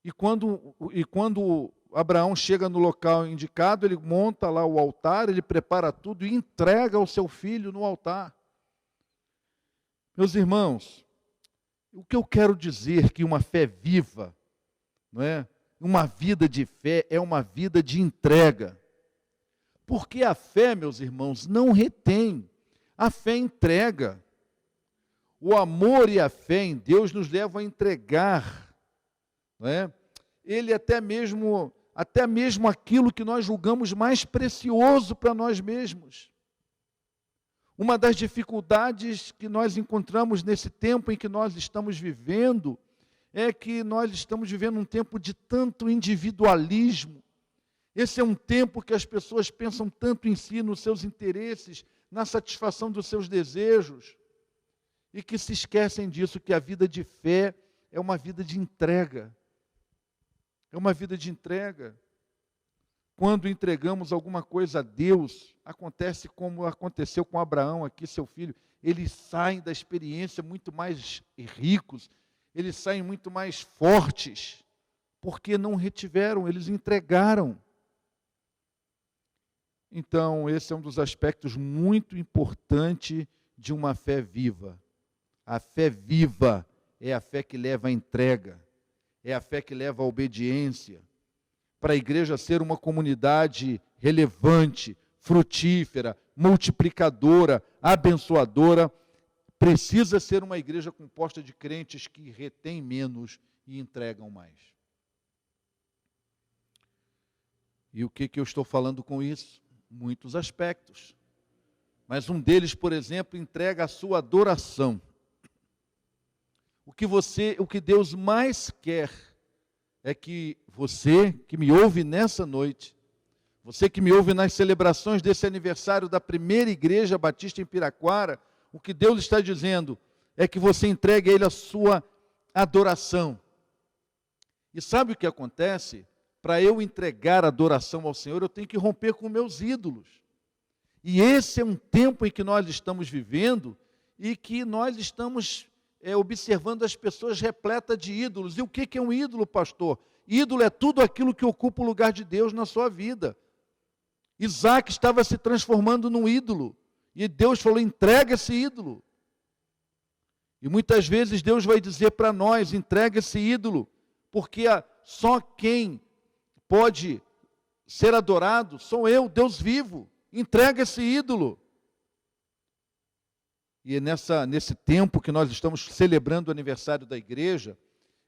E quando Abraão chega no local indicado, ele monta lá o altar, ele prepara tudo e entrega o seu filho no altar. Meus irmãos, o que eu quero dizer que uma fé viva, não é? Uma vida de fé é uma vida de entrega. Porque a fé, meus irmãos, não retém, a fé entrega. O amor e a fé em Deus nos levam a entregar, não é? Ele até mesmo aquilo que nós julgamos mais precioso para nós mesmos. Uma das dificuldades que nós encontramos nesse tempo em que nós estamos vivendo é que nós estamos vivendo um tempo de tanto individualismo. Esse é um tempo que as pessoas pensam tanto em si, nos seus interesses, na satisfação dos seus desejos, e que se esquecem disso, que a vida de fé é uma vida de entrega. É uma vida de entrega. Quando entregamos alguma coisa a Deus, acontece como aconteceu com Abraão aqui, seu filho, eles saem da experiência muito mais ricos, eles saem muito mais fortes, porque não retiveram, eles entregaram. Então, esse é um dos aspectos muito importantes de uma fé viva. A fé viva é a fé que leva à entrega, é a fé que leva à obediência. Para a igreja ser uma comunidade relevante, frutífera, multiplicadora, abençoadora, precisa ser uma igreja composta de crentes que retêm menos e entregam mais. E o que eu estou falando com isso? Muitos aspectos. Mas um deles, por exemplo, entrega a sua adoração. O que Deus mais quer é que você que me ouve nessa noite, você que me ouve nas celebrações desse aniversário da primeira igreja batista em Piraquara, o que Deus está dizendo é que você entregue a Ele a sua adoração. E sabe o que acontece? Para eu entregar adoração ao Senhor, eu tenho que romper com meus ídolos. E esse é um tempo em que nós estamos vivendo e que nós estamos observando as pessoas repletas de ídolos. E o que é um ídolo, pastor? Ídolo é tudo aquilo que ocupa o lugar de Deus na sua vida. Isaque estava se transformando num ídolo. E Deus falou, entrega esse ídolo. E muitas vezes Deus vai dizer para nós, entrega esse ídolo, porque só quem pode ser adorado sou eu, Deus vivo. Entrega esse ídolo. E nesse tempo que nós estamos celebrando o aniversário da igreja,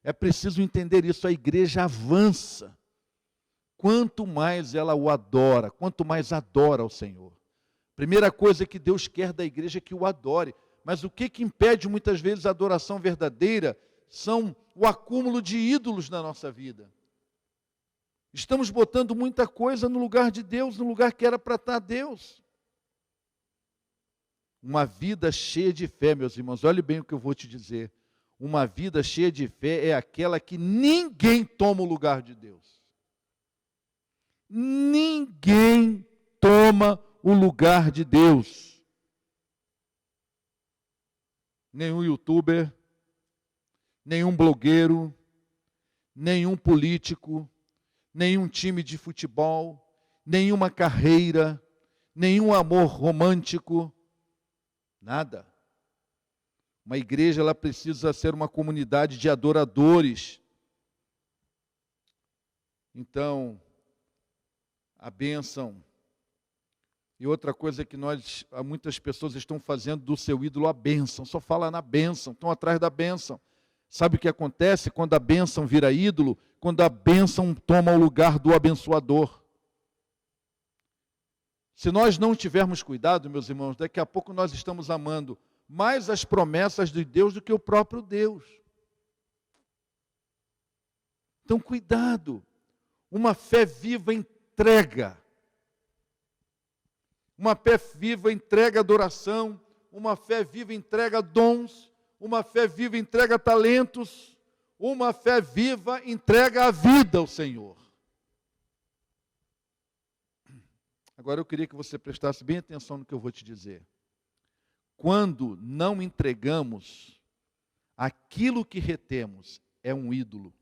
é preciso entender isso, a igreja avança. Quanto mais ela o adora, quanto mais adora o Senhor. Primeira coisa que Deus quer da igreja é que o adore. Mas o que impede muitas vezes a adoração verdadeira são o acúmulo de ídolos na nossa vida. Estamos botando muita coisa no lugar de Deus, no lugar que era para estar Deus. Uma vida cheia de fé, meus irmãos, olhe bem o que eu vou te dizer. Uma vida cheia de fé é aquela que ninguém toma o lugar de Deus. Ninguém toma o lugar de Deus. Nenhum youtuber, nenhum blogueiro, nenhum político, nenhum time de futebol, nenhuma carreira, nenhum amor romântico, nada. Uma igreja, ela precisa ser uma comunidade de adoradores. Então, a bênção. E outra coisa que muitas pessoas estão fazendo do seu ídolo a bênção, só fala na bênção, estão atrás da bênção. Sabe o que acontece quando a bênção vira ídolo? Quando a bênção toma o lugar do abençoador. Se nós não tivermos cuidado, meus irmãos, daqui a pouco nós estamos amando mais as promessas de Deus do que o próprio Deus. Então, cuidado. Uma fé viva entrega. Uma fé viva entrega adoração, uma fé viva entrega dons, uma fé viva entrega talentos, uma fé viva entrega a vida ao Senhor. Agora eu queria que você prestasse bem atenção no que eu vou te dizer. Quando não entregamos, aquilo que retemos é um ídolo.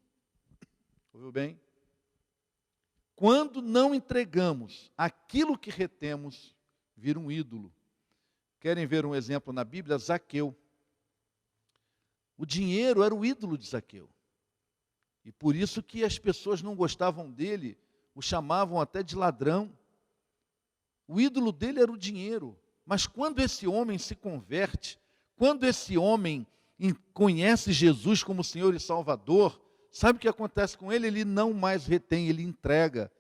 Ouviu bem? Quando não entregamos aquilo que retemos, vira um ídolo. Querem ver um exemplo na Bíblia? Zaqueu. O dinheiro era o ídolo de Zaqueu. E por isso que as pessoas não gostavam dele, o chamavam até de ladrão. O ídolo dele era o dinheiro. Mas quando esse homem se converte, quando esse homem conhece Jesus como Senhor e Salvador, sabe o que acontece com ele? Ele não mais retém, ele entrega.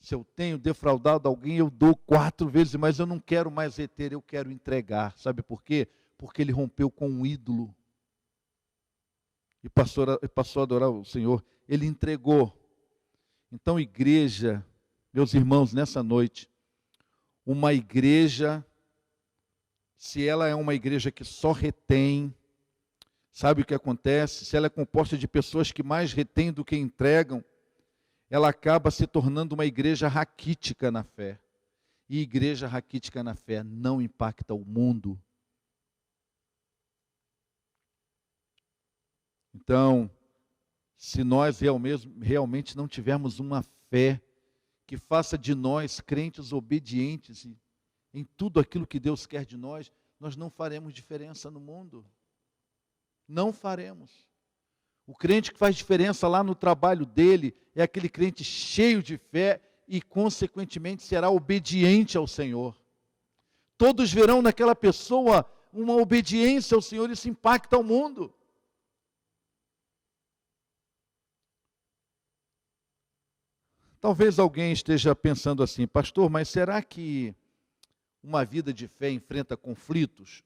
Se eu tenho defraudado alguém, eu dou 4 vezes, mas eu não quero mais reter, eu quero entregar. Sabe por quê? Porque ele rompeu com um ídolo. E passou a adorar o Senhor. Ele entregou. Então, igreja, meus irmãos, nessa noite, uma igreja, se ela é uma igreja que só retém, sabe o que acontece? Se ela é composta de pessoas que mais retêm do que entregam, ela acaba se tornando uma igreja raquítica na fé. E igreja raquítica na fé não impacta o mundo. Então, se nós realmente não tivermos uma fé que faça de nós crentes obedientes em tudo aquilo que Deus quer de nós, nós não faremos diferença no mundo. Não faremos. O crente que faz diferença lá no trabalho dele é aquele crente cheio de fé e, consequentemente, será obediente ao Senhor. Todos verão naquela pessoa uma obediência ao Senhor e isso impacta o mundo. Talvez alguém esteja pensando assim, pastor, mas será que uma vida de fé enfrenta conflitos?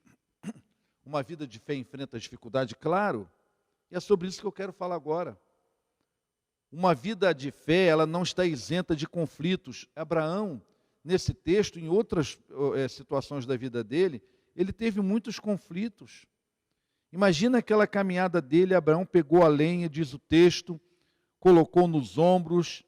Uma vida de fé enfrenta dificuldade? Claro. E é sobre isso que eu quero falar agora. Uma vida de fé, ela não está isenta de conflitos. Abraão, nesse texto, em outras situações da vida dele, ele teve muitos conflitos. Imagina aquela caminhada dele, Abraão pegou a lenha, diz o texto, colocou nos ombros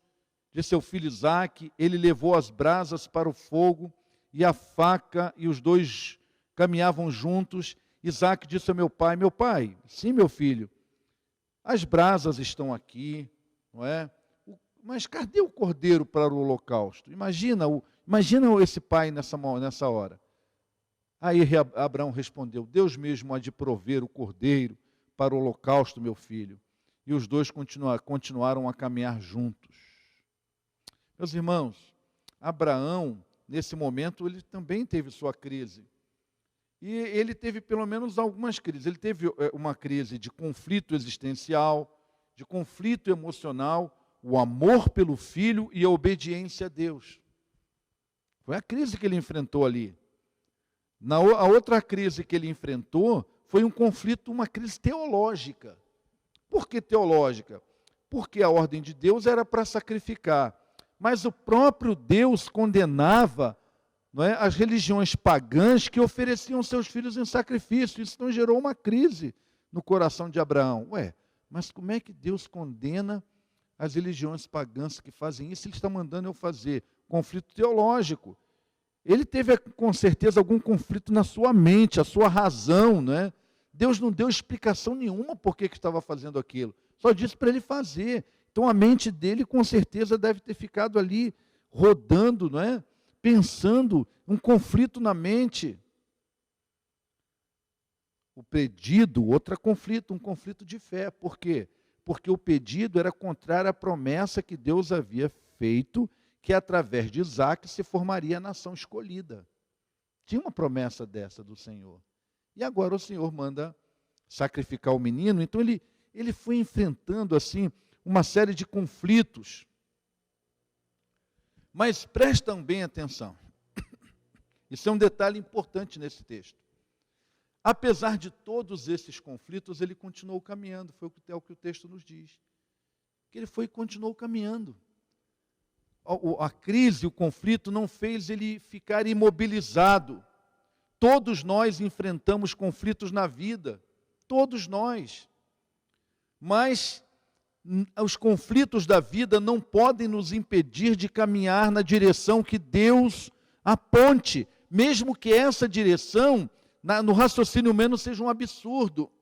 de seu filho Isaque, ele levou as brasas para o fogo e a faca, e os dois caminhavam juntos. Isaque disse ao meu pai, sim, meu filho, as brasas estão aqui, não é? Mas cadê o cordeiro para o holocausto? Imagina esse pai nessa hora. Aí Abraão respondeu: Deus mesmo há de prover o cordeiro para o holocausto, meu filho. E os dois continuaram a caminhar juntos. Meus irmãos, Abraão, nesse momento, ele também teve sua crise. E ele teve pelo menos algumas crises. Ele teve uma crise de conflito existencial, de conflito emocional, o amor pelo filho e a obediência a Deus. Foi a crise que ele enfrentou ali. A outra crise que ele enfrentou foi um conflito, uma crise teológica. Por que teológica? Porque a ordem de Deus era para sacrificar. Mas o próprio Deus condenava, não é, as religiões pagãs que ofereciam seus filhos em sacrifício. Isso não gerou uma crise no coração de Abraão. Mas como é que Deus condena as religiões pagãs que fazem isso? Ele está mandando eu fazer. Conflito teológico. Ele teve com certeza algum conflito na sua mente, a sua razão, não é? Deus não deu explicação nenhuma por que estava fazendo aquilo. Só disse para ele fazer. Então a mente dele com certeza deve ter ficado ali rodando, não é? Pensando, um conflito na mente. O pedido, conflito, um conflito de fé. Por quê? Porque o pedido era contrário à promessa que Deus havia feito, que através de Isaac se formaria a nação escolhida. Tinha uma promessa dessa do Senhor. E agora o Senhor manda sacrificar o menino. Então ele foi enfrentando assim uma série de conflitos. Mas prestem bem atenção. Isso é um detalhe importante nesse texto. Apesar de todos esses conflitos, ele continuou caminhando. Foi o que o texto nos diz. Que ele continuou caminhando. A crise, o conflito não fez ele ficar imobilizado. Todos nós enfrentamos conflitos na vida. Todos nós. Mas os conflitos da vida não podem nos impedir de caminhar na direção que Deus aponte, mesmo que essa direção, no raciocínio humano, seja um absurdo.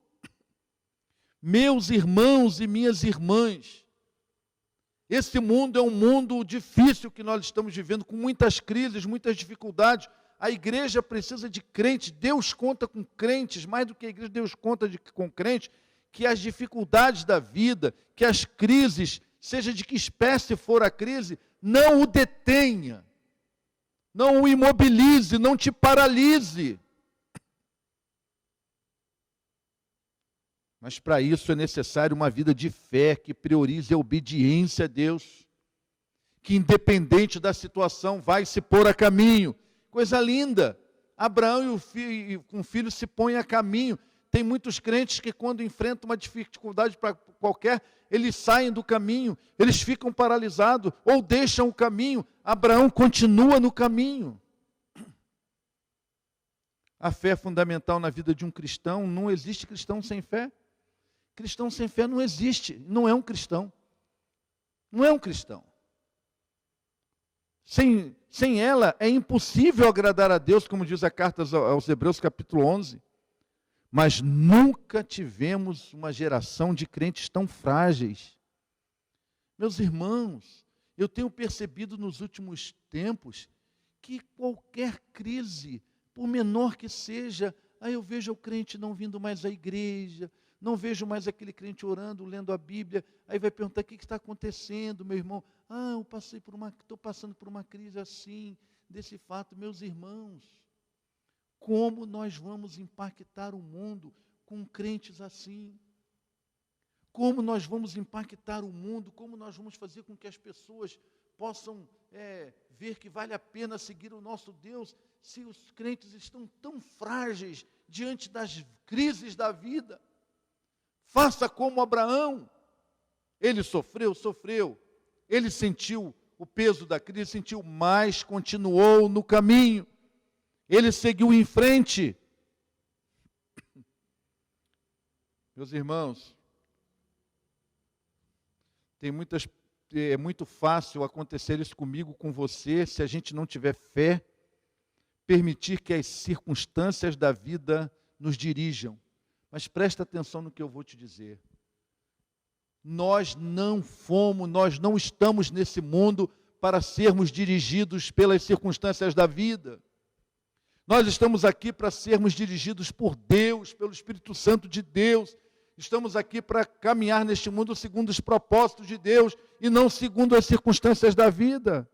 Meus irmãos e minhas irmãs, esse mundo é um mundo difícil que nós estamos vivendo, com muitas crises, muitas dificuldades. A igreja precisa de crentes, Deus conta com crentes, mais do que a igreja, Deus conta com crentes, que as dificuldades da vida, que as crises, seja de que espécie for a crise, não o detenha, não o imobilize, não te paralise. Mas para isso é necessário uma vida de fé que priorize a obediência a Deus, que independente da situação vai se pôr a caminho. Coisa linda, Abraão e o filho se põem a caminho. Tem muitos crentes que quando enfrentam uma dificuldade qualquer, eles saem do caminho, eles ficam paralisados ou deixam o caminho. Abraão continua no caminho. A fé é fundamental na vida de um cristão. Não existe cristão sem fé. Cristão sem fé não existe, não é um cristão. Não é um cristão. Sem ela é impossível agradar a Deus, como diz a carta aos Hebreus, capítulo 11. Mas nunca tivemos uma geração de crentes tão frágeis. Meus irmãos, eu tenho percebido nos últimos tempos que qualquer crise, por menor que seja, aí eu vejo o crente não vindo mais à igreja, não vejo mais aquele crente orando, lendo a Bíblia, aí vai perguntar: o que está acontecendo, meu irmão? Estou passando por uma crise assim, desse fato. Meus irmãos, como nós vamos impactar o mundo com crentes assim? Como nós vamos impactar o mundo? Como nós vamos fazer com que as pessoas possam ver que vale a pena seguir o nosso Deus, se os crentes estão tão frágeis diante das crises da vida? Faça como Abraão. Ele sofreu. Ele sentiu o peso da crise, sentiu, mas continuou no caminho. Ele seguiu em frente. Meus irmãos, é muito fácil acontecer isso comigo, com você, se a gente não tiver fé, permitir que as circunstâncias da vida nos dirijam. Mas presta atenção no que eu vou te dizer. Nós não estamos nesse mundo para sermos dirigidos pelas circunstâncias da vida. Nós estamos aqui para sermos dirigidos por Deus, pelo Espírito Santo de Deus. Estamos aqui para caminhar neste mundo segundo os propósitos de Deus e não segundo as circunstâncias da vida.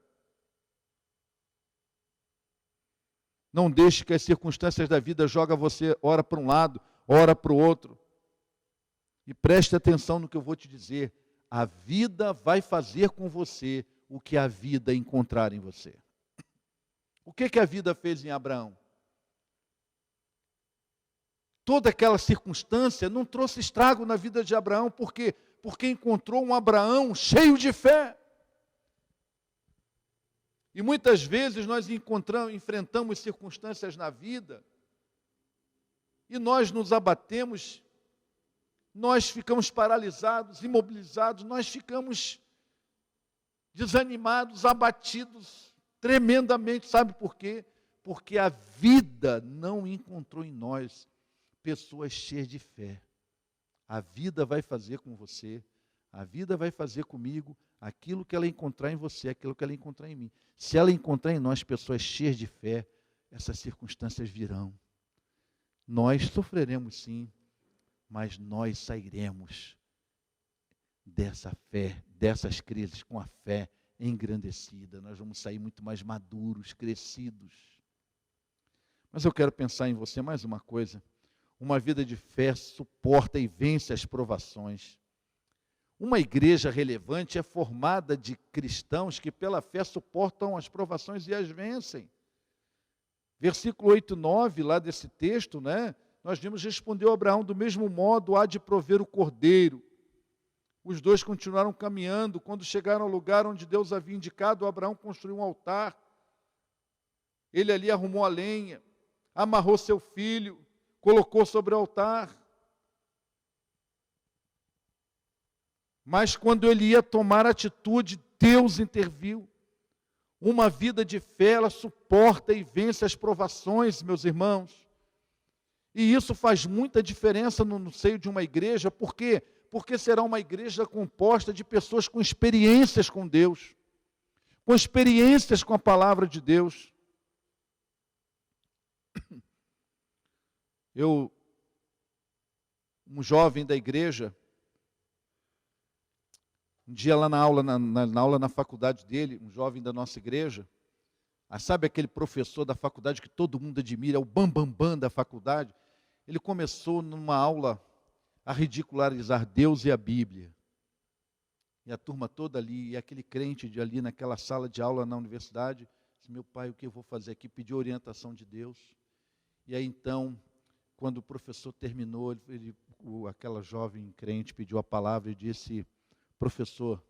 Não deixe que as circunstâncias da vida joguem você ora para um lado, ora para o outro. E preste atenção no que eu vou te dizer. A vida vai fazer com você o que a vida encontrar em você. O que a vida fez em Abraão? Toda aquela circunstância não trouxe estrago na vida de Abraão, por quê? Porque encontrou um Abraão cheio de fé. E muitas vezes nós enfrentamos circunstâncias na vida e nós nos abatemos, nós ficamos paralisados, imobilizados, nós ficamos desanimados, abatidos tremendamente. Sabe por quê? Porque a vida não encontrou em nós pessoas cheias de fé. A vida vai fazer com você, a vida vai fazer comigo aquilo que ela encontrar em você, aquilo que ela encontrar em mim. Se ela encontrar em nós pessoas cheias de fé, essas circunstâncias virão. Nós sofreremos sim, mas nós sairemos dessa fé, dessas crises com a fé engrandecida. Nós vamos sair muito mais maduros, crescidos. Mas eu quero pensar em você mais uma coisa. Uma vida de fé suporta e vence as provações. Uma igreja relevante é formada de cristãos que pela fé suportam as provações e as vencem. Versículo 8 e 9, lá desse texto, nós vimos, respondeu Abraão, do mesmo modo há de prover o cordeiro. Os dois continuaram caminhando. Quando chegaram ao lugar onde Deus havia indicado, Abraão construiu um altar. Ele ali arrumou a lenha, amarrou seu filho, colocou sobre o altar. Mas quando ele ia tomar atitude, Deus interviu. Uma vida de fé, ela suporta e vence as provações, meus irmãos. E isso faz muita diferença no seio de uma igreja. Por quê? Porque será uma igreja composta de pessoas com experiências com Deus, com experiências com a palavra de Deus. Um jovem da igreja, um dia lá na aula, na faculdade dele, um jovem da nossa igreja, sabe aquele professor da faculdade que todo mundo admira, é o bambambam da faculdade? Ele começou numa aula a ridicularizar Deus e a Bíblia. E a turma toda ali, e aquele crente ali naquela sala de aula na universidade, disse, meu pai, o que eu vou fazer aqui? Pediu orientação de Deus. E aí então, quando o professor terminou, aquela jovem crente pediu a palavra e disse, professor,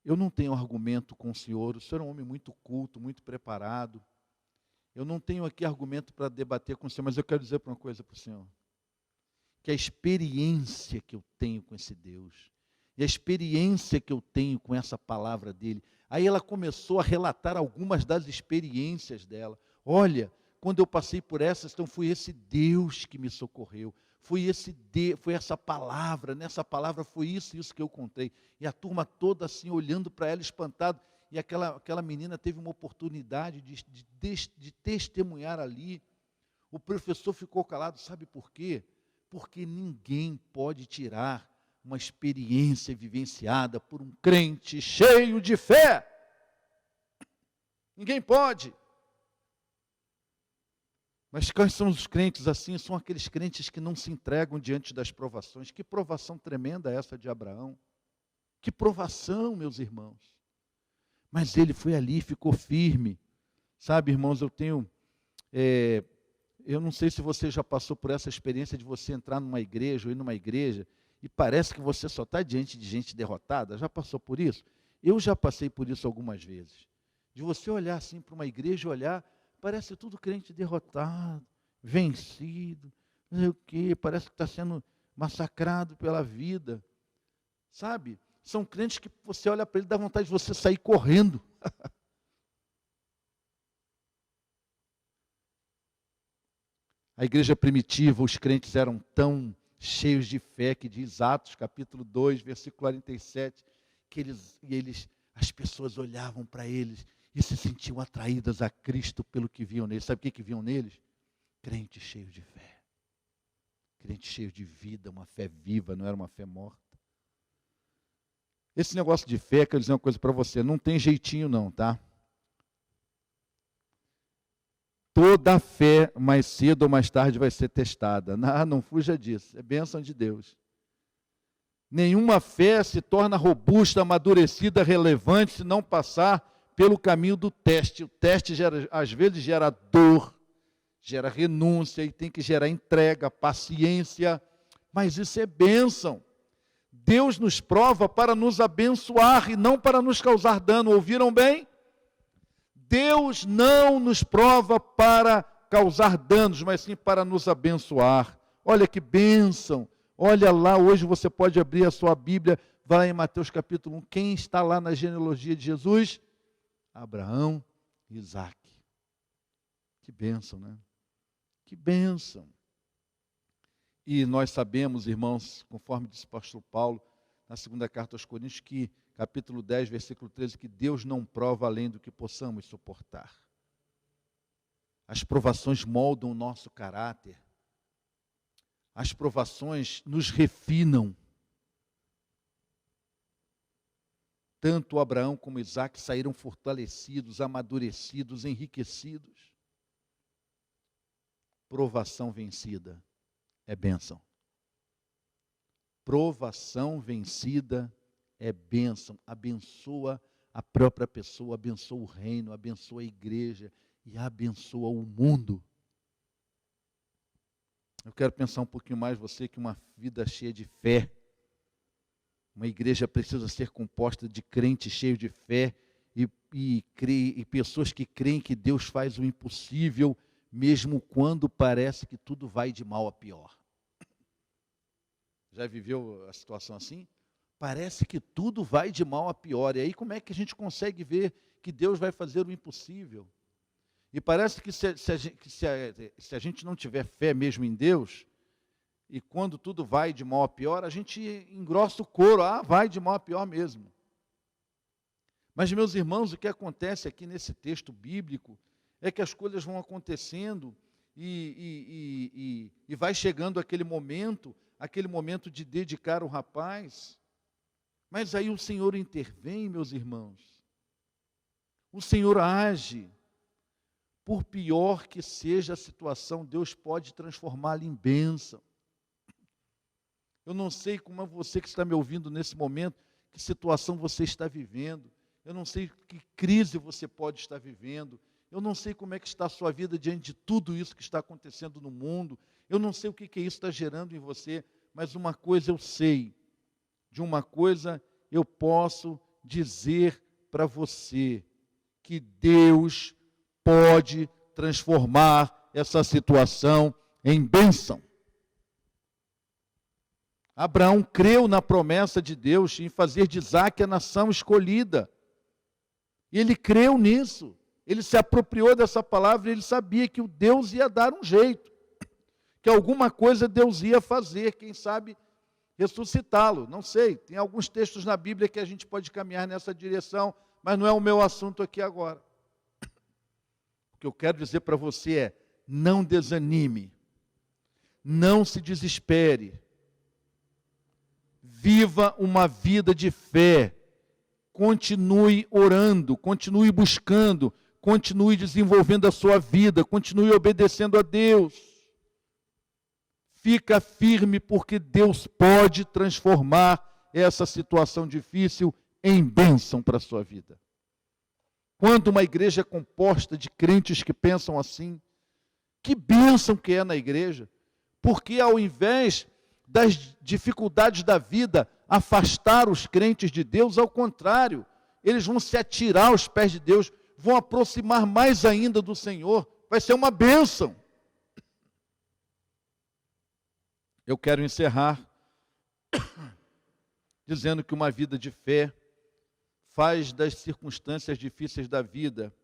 eu não tenho argumento com o senhor é um homem muito culto, muito preparado, eu não tenho aqui argumento para debater com o senhor, mas eu quero dizer uma coisa para o senhor, que a experiência que eu tenho com esse Deus, e a experiência que eu tenho com essa palavra dele, aí ela começou a relatar algumas das experiências dela. Olha, quando eu passei por essas, então foi esse Deus que me socorreu, foi essa palavra, nessa palavra foi isso que eu contei. E a turma toda assim, olhando para ela, espantado, e aquela menina teve uma oportunidade de testemunhar ali. O professor ficou calado, sabe por quê? Porque ninguém pode tirar uma experiência vivenciada por um crente cheio de fé. Ninguém pode. Mas quais são os crentes assim? São aqueles crentes que não se entregam diante das provações. Que provação tremenda essa de Abraão. Que provação, meus irmãos. Mas ele foi ali e ficou firme. Sabe, irmãos, eu não sei se você já passou por essa experiência de você entrar numa igreja ou ir numa igreja e parece que você só está diante de gente derrotada. Já passou por isso? Eu já passei por isso algumas vezes. De você olhar assim para uma igreja e olhar, parece tudo crente derrotado, vencido, não sei o quê, parece que está sendo massacrado pela vida. Sabe? São crentes que você olha para ele e dá vontade de você sair correndo. A igreja primitiva, os crentes eram tão cheios de fé, que diz Atos capítulo 2, versículo 47, que as pessoas olhavam para eles e se sentiam atraídas a Cristo pelo que viam neles. Sabe o que viam neles? Crentes cheios de fé. Crentes cheios de vida, uma fé viva, não era uma fé morta. Esse negócio de fé, quero dizer uma coisa para você, não tem jeitinho não, tá? Toda fé, mais cedo ou mais tarde, vai ser testada. Não fuja disso, é bênção de Deus. Nenhuma fé se torna robusta, amadurecida, relevante, se não passar pelo caminho do teste. O teste, às vezes, gera dor, gera renúncia, e tem que gerar entrega, paciência, mas isso é bênção. Deus nos prova para nos abençoar e não para nos causar dano. Ouviram bem? Deus não nos prova para causar danos, mas sim para nos abençoar. Olha que bênção. Olha lá, hoje você pode abrir a sua Bíblia, vai lá em Mateus capítulo 1. Quem está lá na genealogia de Jesus? Abraão e Isaac. Que bênção, né? Que bênção. E nós sabemos, irmãos, conforme disse o pastor Paulo, na segunda carta aos Coríntios, que capítulo 10, versículo 13, que Deus não prova além do que possamos suportar. As provações moldam o nosso caráter. As provações nos refinam. Tanto Abraão como Isaac saíram fortalecidos, amadurecidos, enriquecidos. Provação vencida é bênção. Provação vencida é bênção. Abençoa a própria pessoa, abençoa o reino, abençoa a igreja e abençoa o mundo. Eu quero pensar um pouquinho mais você que uma vida cheia de fé. Uma igreja precisa ser composta de crentes cheios de fé e pessoas que creem que Deus faz o impossível, mesmo quando parece que tudo vai de mal a pior. Já viveu a situação assim? Parece que tudo vai de mal a pior. E aí como é que a gente consegue ver que Deus vai fazer o impossível? E parece que se a gente não tiver fé mesmo em Deus, e quando tudo vai de mal a pior, a gente engrossa o couro. Vai de mal a pior mesmo. Mas, meus irmãos, o que acontece aqui nesse texto bíblico é que as coisas vão acontecendo e vai chegando aquele momento de dedicar o rapaz. Mas aí o Senhor intervém, meus irmãos. O Senhor age. Por pior que seja a situação, Deus pode transformá-la em bênção. Eu não sei como é você que está me ouvindo nesse momento, que situação você está vivendo. Eu não sei que crise você pode estar vivendo. Eu não sei como é que está a sua vida diante de tudo isso que está acontecendo no mundo. Eu não sei o que isso está gerando em você, mas uma coisa eu sei. De uma coisa eu posso dizer para você, que Deus pode transformar essa situação em bênção. Abraão creu na promessa de Deus em fazer de Isaac a nação escolhida. E ele creu nisso. Ele se apropriou dessa palavra e ele sabia que o Deus ia dar um jeito. Que alguma coisa Deus ia fazer, quem sabe ressuscitá-lo. Não sei, tem alguns textos na Bíblia que a gente pode caminhar nessa direção, mas não é o meu assunto aqui agora. O que eu quero dizer para você é, não desanime, não se desespere, viva uma vida de fé, continue orando, continue buscando, continue desenvolvendo a sua vida, continue obedecendo a Deus. Fica firme porque Deus pode transformar essa situação difícil em bênção para a sua vida. Quando uma igreja é composta de crentes que pensam assim, que bênção que é na igreja, porque ao invés das dificuldades da vida afastar os crentes de Deus, ao contrário, eles vão se atirar aos pés de Deus, vão aproximar mais ainda do Senhor, vai ser uma bênção. Eu quero encerrar dizendo que uma vida de fé faz das circunstâncias difíceis da vida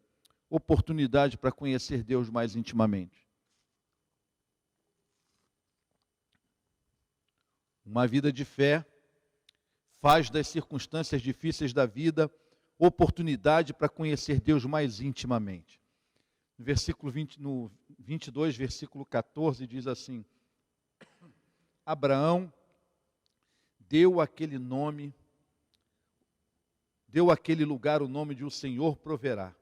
oportunidade para conhecer Deus mais intimamente. Uma vida de fé faz das circunstâncias difíceis da vida oportunidade para conhecer Deus mais intimamente. No versículo 22, versículo 14, diz assim: Abraão deu àquele lugar o nome de o Senhor proverá.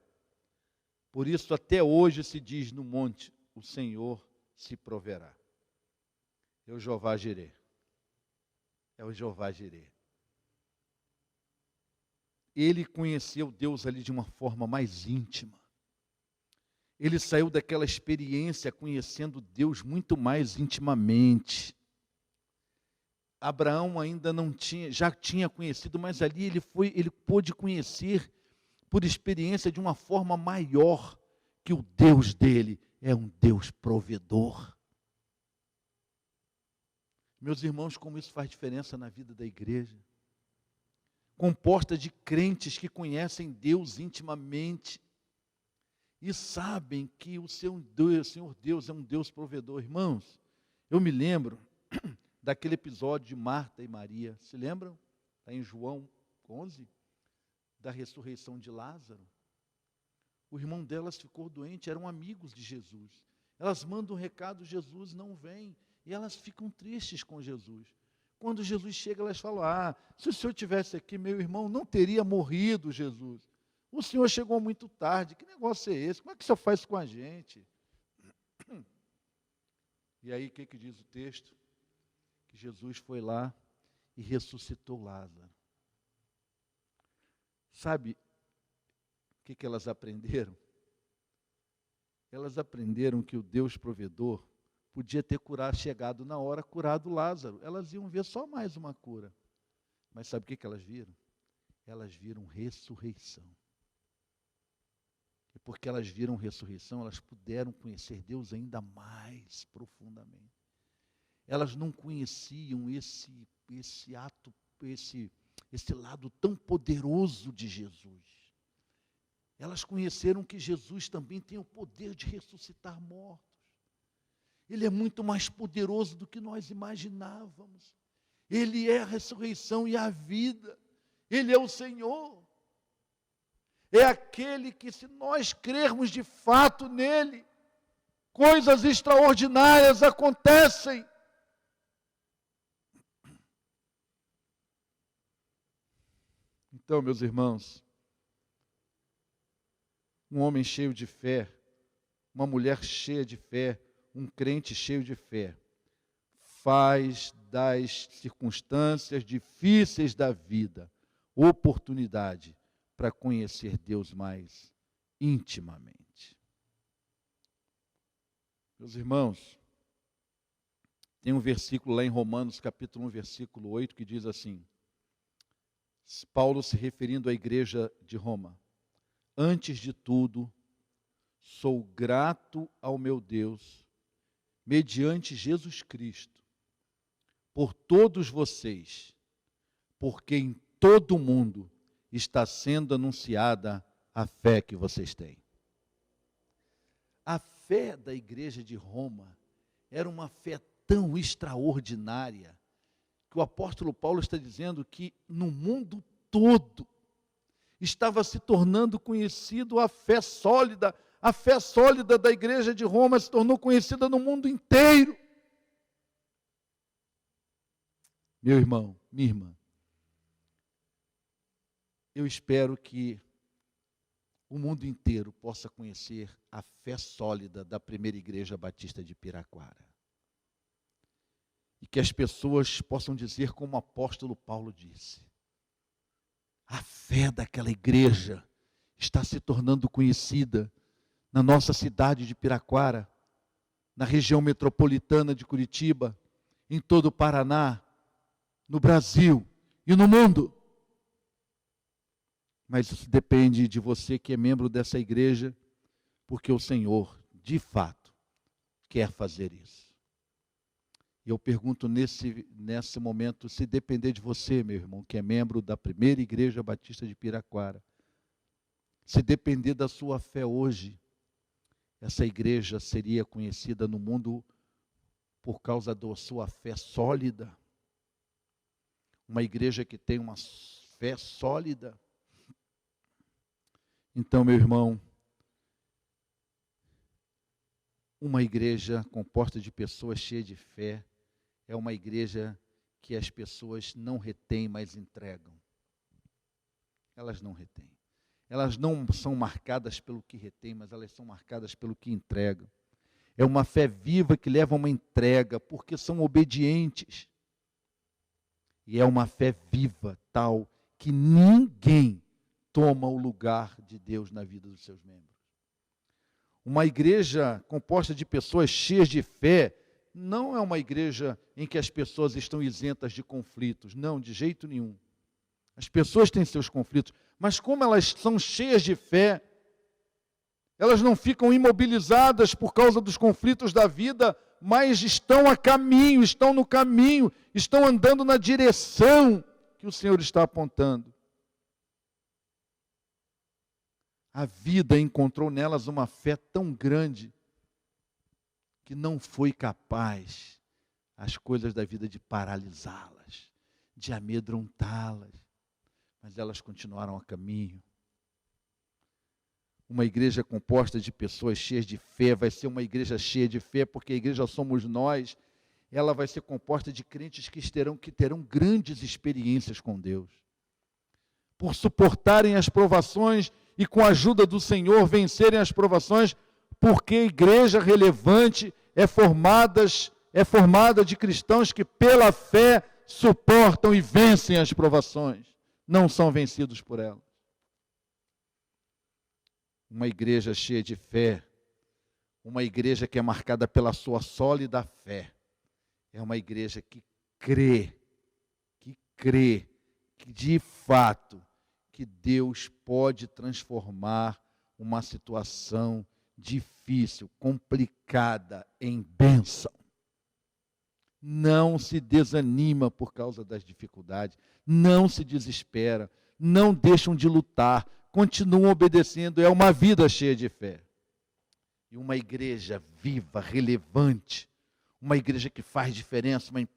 Por isso até hoje se diz no monte, o Senhor se proverá. É o Jeová Jireh. É o Jeová Jireh. Ele conheceu Deus ali de uma forma mais íntima. Ele saiu daquela experiência conhecendo Deus muito mais intimamente. Abraão ainda não tinha, já tinha conhecido, mas ali ele pôde conhecer por experiência de uma forma maior que o Deus dele é um Deus provedor. Meus irmãos, como isso faz diferença na vida da igreja. Composta de crentes que conhecem Deus intimamente e sabem que o Senhor Deus é um Deus provedor. Irmãos, eu me lembro daquele episódio de Marta e Maria. Se lembram? Está em João 11, da ressurreição de Lázaro. O irmão delas ficou doente, eram amigos de Jesus. Elas mandam um recado, Jesus não vem. E elas ficam tristes com Jesus. Quando Jesus chega, elas falam: se o Senhor tivesse aqui, meu irmão não teria morrido, Jesus. O Senhor chegou muito tarde, que negócio é esse? Como é que o Senhor faz com a gente? E aí, o que diz o texto? Que Jesus foi lá e ressuscitou Lázaro. Sabe o que elas aprenderam? Elas aprenderam que o Deus provedor podia ter chegado na hora, curado Lázaro. Elas iam ver só mais uma cura. Mas sabe o que elas viram? Elas viram ressurreição. E porque elas viram ressurreição, elas puderam conhecer Deus ainda mais profundamente. Elas não conheciam esse ato, esse lado tão poderoso de Jesus. Elas conheceram que Jesus também tem o poder de ressuscitar mortos. Ele é muito mais poderoso do que nós imaginávamos. Ele é a ressurreição e a vida. Ele é o Senhor. É aquele que, se nós crermos de fato nele, coisas extraordinárias acontecem. Então, meus irmãos, um homem cheio de fé, uma mulher cheia de fé, um crente cheio de fé, faz das circunstâncias difíceis da vida oportunidade para conhecer Deus mais intimamente. Meus irmãos, tem um versículo lá em Romanos, capítulo 1, versículo 8, que diz assim, Paulo se referindo à igreja de Roma: antes de tudo, sou grato ao meu Deus, mediante Jesus Cristo, por todos vocês, porque em todo o mundo está sendo anunciada a fé que vocês têm. A fé da igreja de Roma era uma fé tão extraordinária, que o apóstolo Paulo está dizendo que no mundo todo estava se tornando conhecido a fé sólida. A fé sólida da igreja de Roma se tornou conhecida no mundo inteiro. Meu irmão, minha irmã, eu espero que o mundo inteiro possa conhecer a fé sólida da primeira igreja batista de Piraquara. E que as pessoas possam dizer como o apóstolo Paulo disse: a fé daquela igreja está se tornando conhecida na nossa cidade de Piraquara, na região metropolitana de Curitiba, em todo o Paraná, no Brasil e no mundo. Mas isso depende de você que é membro dessa igreja, porque o Senhor, de fato, quer fazer isso. E eu pergunto nesse momento, se depender de você, meu irmão, que é membro da primeira igreja batista de Piraquara, se depender da sua fé hoje, essa igreja seria conhecida no mundo por causa da sua fé sólida. Uma igreja que tem uma fé sólida. Então, meu irmão, uma igreja composta de pessoas cheias de fé é uma igreja que as pessoas não retêm, mas entregam. Elas não retêm. Elas não são marcadas pelo que retêm, mas elas são marcadas pelo que entregam. É uma fé viva que leva a uma entrega, porque são obedientes. E é uma fé viva tal que ninguém toma o lugar de Deus na vida dos seus membros. Uma igreja composta de pessoas cheias de fé não é uma igreja em que as pessoas estão isentas de conflitos. Não, de jeito nenhum. As pessoas têm seus conflitos, mas como elas são cheias de fé, elas não ficam imobilizadas por causa dos conflitos da vida, mas estão a caminho, estão no caminho, estão andando na direção que o Senhor está apontando. A vida encontrou nelas uma fé tão grande que não foi capaz as coisas da vida de paralisá-las, de amedrontá-las, mas elas continuaram a caminho. Uma igreja composta de pessoas cheias de fé vai ser uma igreja cheia de fé, porque a igreja somos nós. Ela vai ser composta de crentes que terão grandes experiências com Deus. Por suportarem as provações e com a ajuda do Senhor vencerem as provações, porque a igreja relevante é formada de cristãos que pela fé suportam e vencem as provações, não são vencidos por elas. Uma igreja cheia de fé, uma igreja que é marcada pela sua sólida fé, é uma igreja que crê que de fato que Deus pode transformar uma situação difícil, complicada, em bênção. Não se desanima por causa das dificuldades, não se desespera, não deixam de lutar, continuam obedecendo, é uma vida cheia de fé. E uma igreja viva, relevante, uma igreja que faz diferença, uma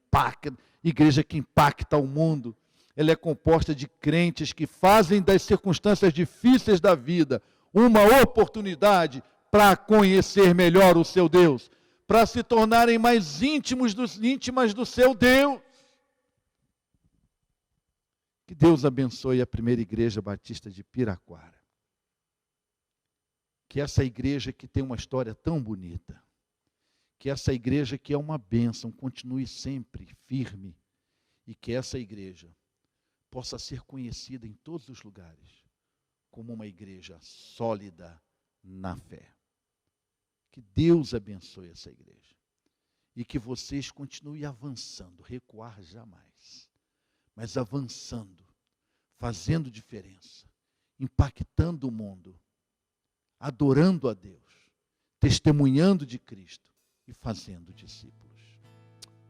igreja que impacta o mundo. Ela é composta de crentes que fazem das circunstâncias difíceis da vida uma oportunidade para conhecer melhor o seu Deus, para se tornarem mais íntimas do seu Deus. Que Deus abençoe a primeira igreja batista de Piraquara. Que essa igreja que tem uma história tão bonita, que essa igreja que é uma bênção, continue sempre firme, e que essa igreja possa ser conhecida em todos os lugares como uma igreja sólida na fé. Que Deus abençoe essa igreja e que vocês continuem avançando, recuar jamais, mas avançando, fazendo diferença, impactando o mundo, adorando a Deus, testemunhando de Cristo e fazendo discípulos.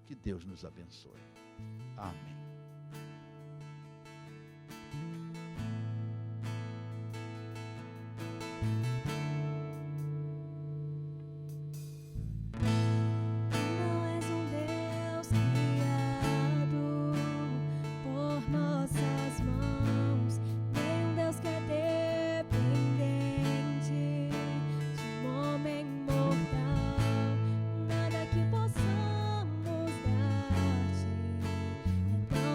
Que Deus nos abençoe. Amém. Não és um Deus criado por nossas mãos, nem um Deus que é dependente de um homem mortal. Nada que possamos dar-te é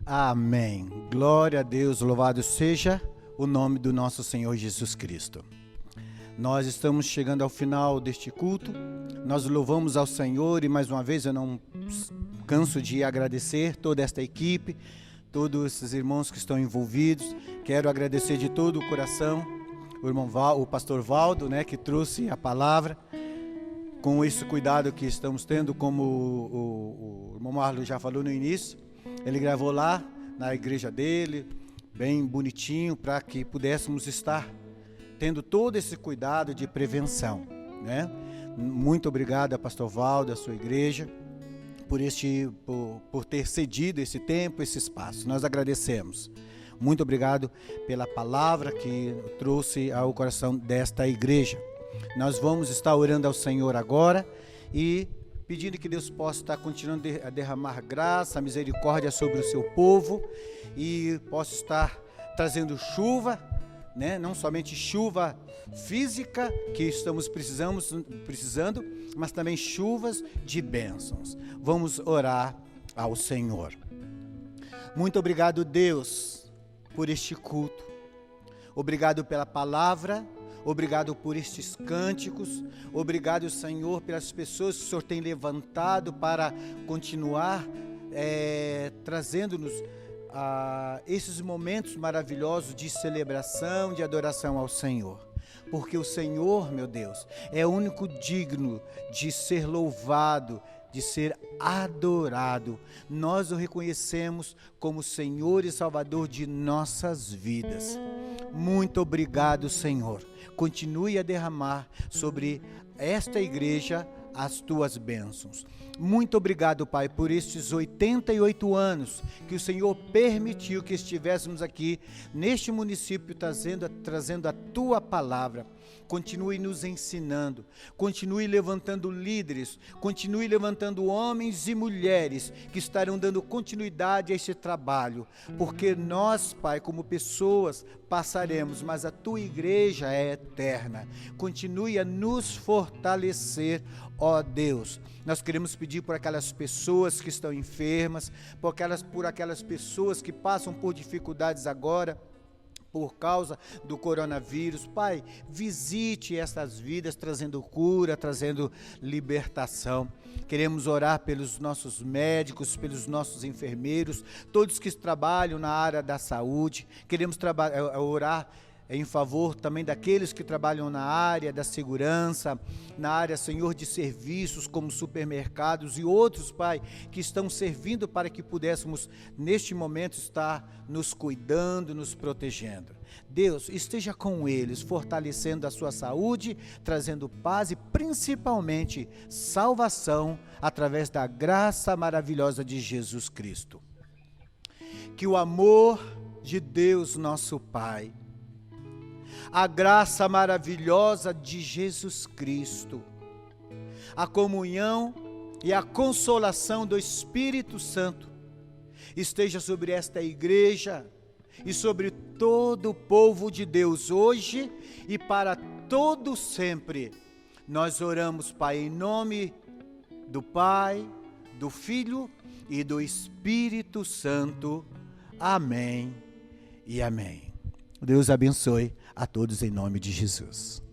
Amém. Glória a Deus, louvado seja o nome do nosso Senhor Jesus Cristo. Nós estamos chegando ao final deste culto. Nós louvamos ao Senhor e mais uma vez eu não canso de agradecer toda esta equipe, todos esses irmãos que estão envolvidos. Quero agradecer de todo o coração o irmão o pastor Valdo, que trouxe a palavra com esse cuidado que estamos tendo, como o irmão Marlon já falou no início. Ele gravou lá na igreja dele, bem bonitinho, para que pudéssemos estar tendo todo esse cuidado de prevenção, Muito obrigado a pastor Valdo, a sua igreja, por ter cedido esse tempo, esse espaço. Nós agradecemos. Muito obrigado pela palavra que trouxe ao coração desta igreja. Nós vamos estar orando ao Senhor agora e pedindo que Deus possa estar continuando a derramar graça, misericórdia sobre o seu povo e possa estar trazendo chuva, não somente chuva física que estamos precisando, mas também chuvas de bênçãos. Vamos orar ao Senhor. Muito obrigado, Deus, por este culto. Obrigado pela palavra. Obrigado por estes cânticos, obrigado, Senhor, pelas pessoas que o Senhor tem levantado para continuar trazendo-nos esses momentos maravilhosos de celebração, de adoração ao Senhor. Porque o Senhor, meu Deus, é o único digno de ser louvado, de ser adorado. Nós o reconhecemos como Senhor e Salvador de nossas vidas. Muito obrigado, Senhor. Continue a derramar sobre esta igreja as tuas bênçãos. Muito obrigado, Pai, por estes 88 anos que o Senhor permitiu que estivéssemos aqui neste município trazendo a tua palavra. Continue nos ensinando, continue levantando líderes, continue levantando homens e mulheres que estarão dando continuidade a este trabalho, porque nós, Pai, como pessoas, passaremos, mas a tua igreja é eterna. Continue a nos fortalecer, ó Deus. Nós queremos pedir por aquelas pessoas que estão enfermas, por aquelas pessoas que passam por dificuldades agora, por causa do coronavírus. Pai, visite essas vidas, trazendo cura, trazendo libertação. Queremos orar pelos nossos médicos, pelos nossos enfermeiros, todos que trabalham na área da saúde. Queremos orar em favor também daqueles que trabalham na área da segurança, na área, Senhor, de serviços como supermercados e outros, Pai, que estão servindo para que pudéssemos, neste momento, estar nos cuidando, nos protegendo. Deus, esteja com eles, fortalecendo a sua saúde, trazendo paz e principalmente salvação através da graça maravilhosa de Jesus Cristo. Que o amor de Deus, nosso Pai, a graça maravilhosa de Jesus Cristo, a comunhão e a consolação do Espírito Santo esteja sobre esta igreja e sobre todo o povo de Deus hoje e para todo sempre. Nós oramos, Pai, em nome do Pai, do Filho e do Espírito Santo. Amém e amém. Deus abençoe a todos em nome de Jesus.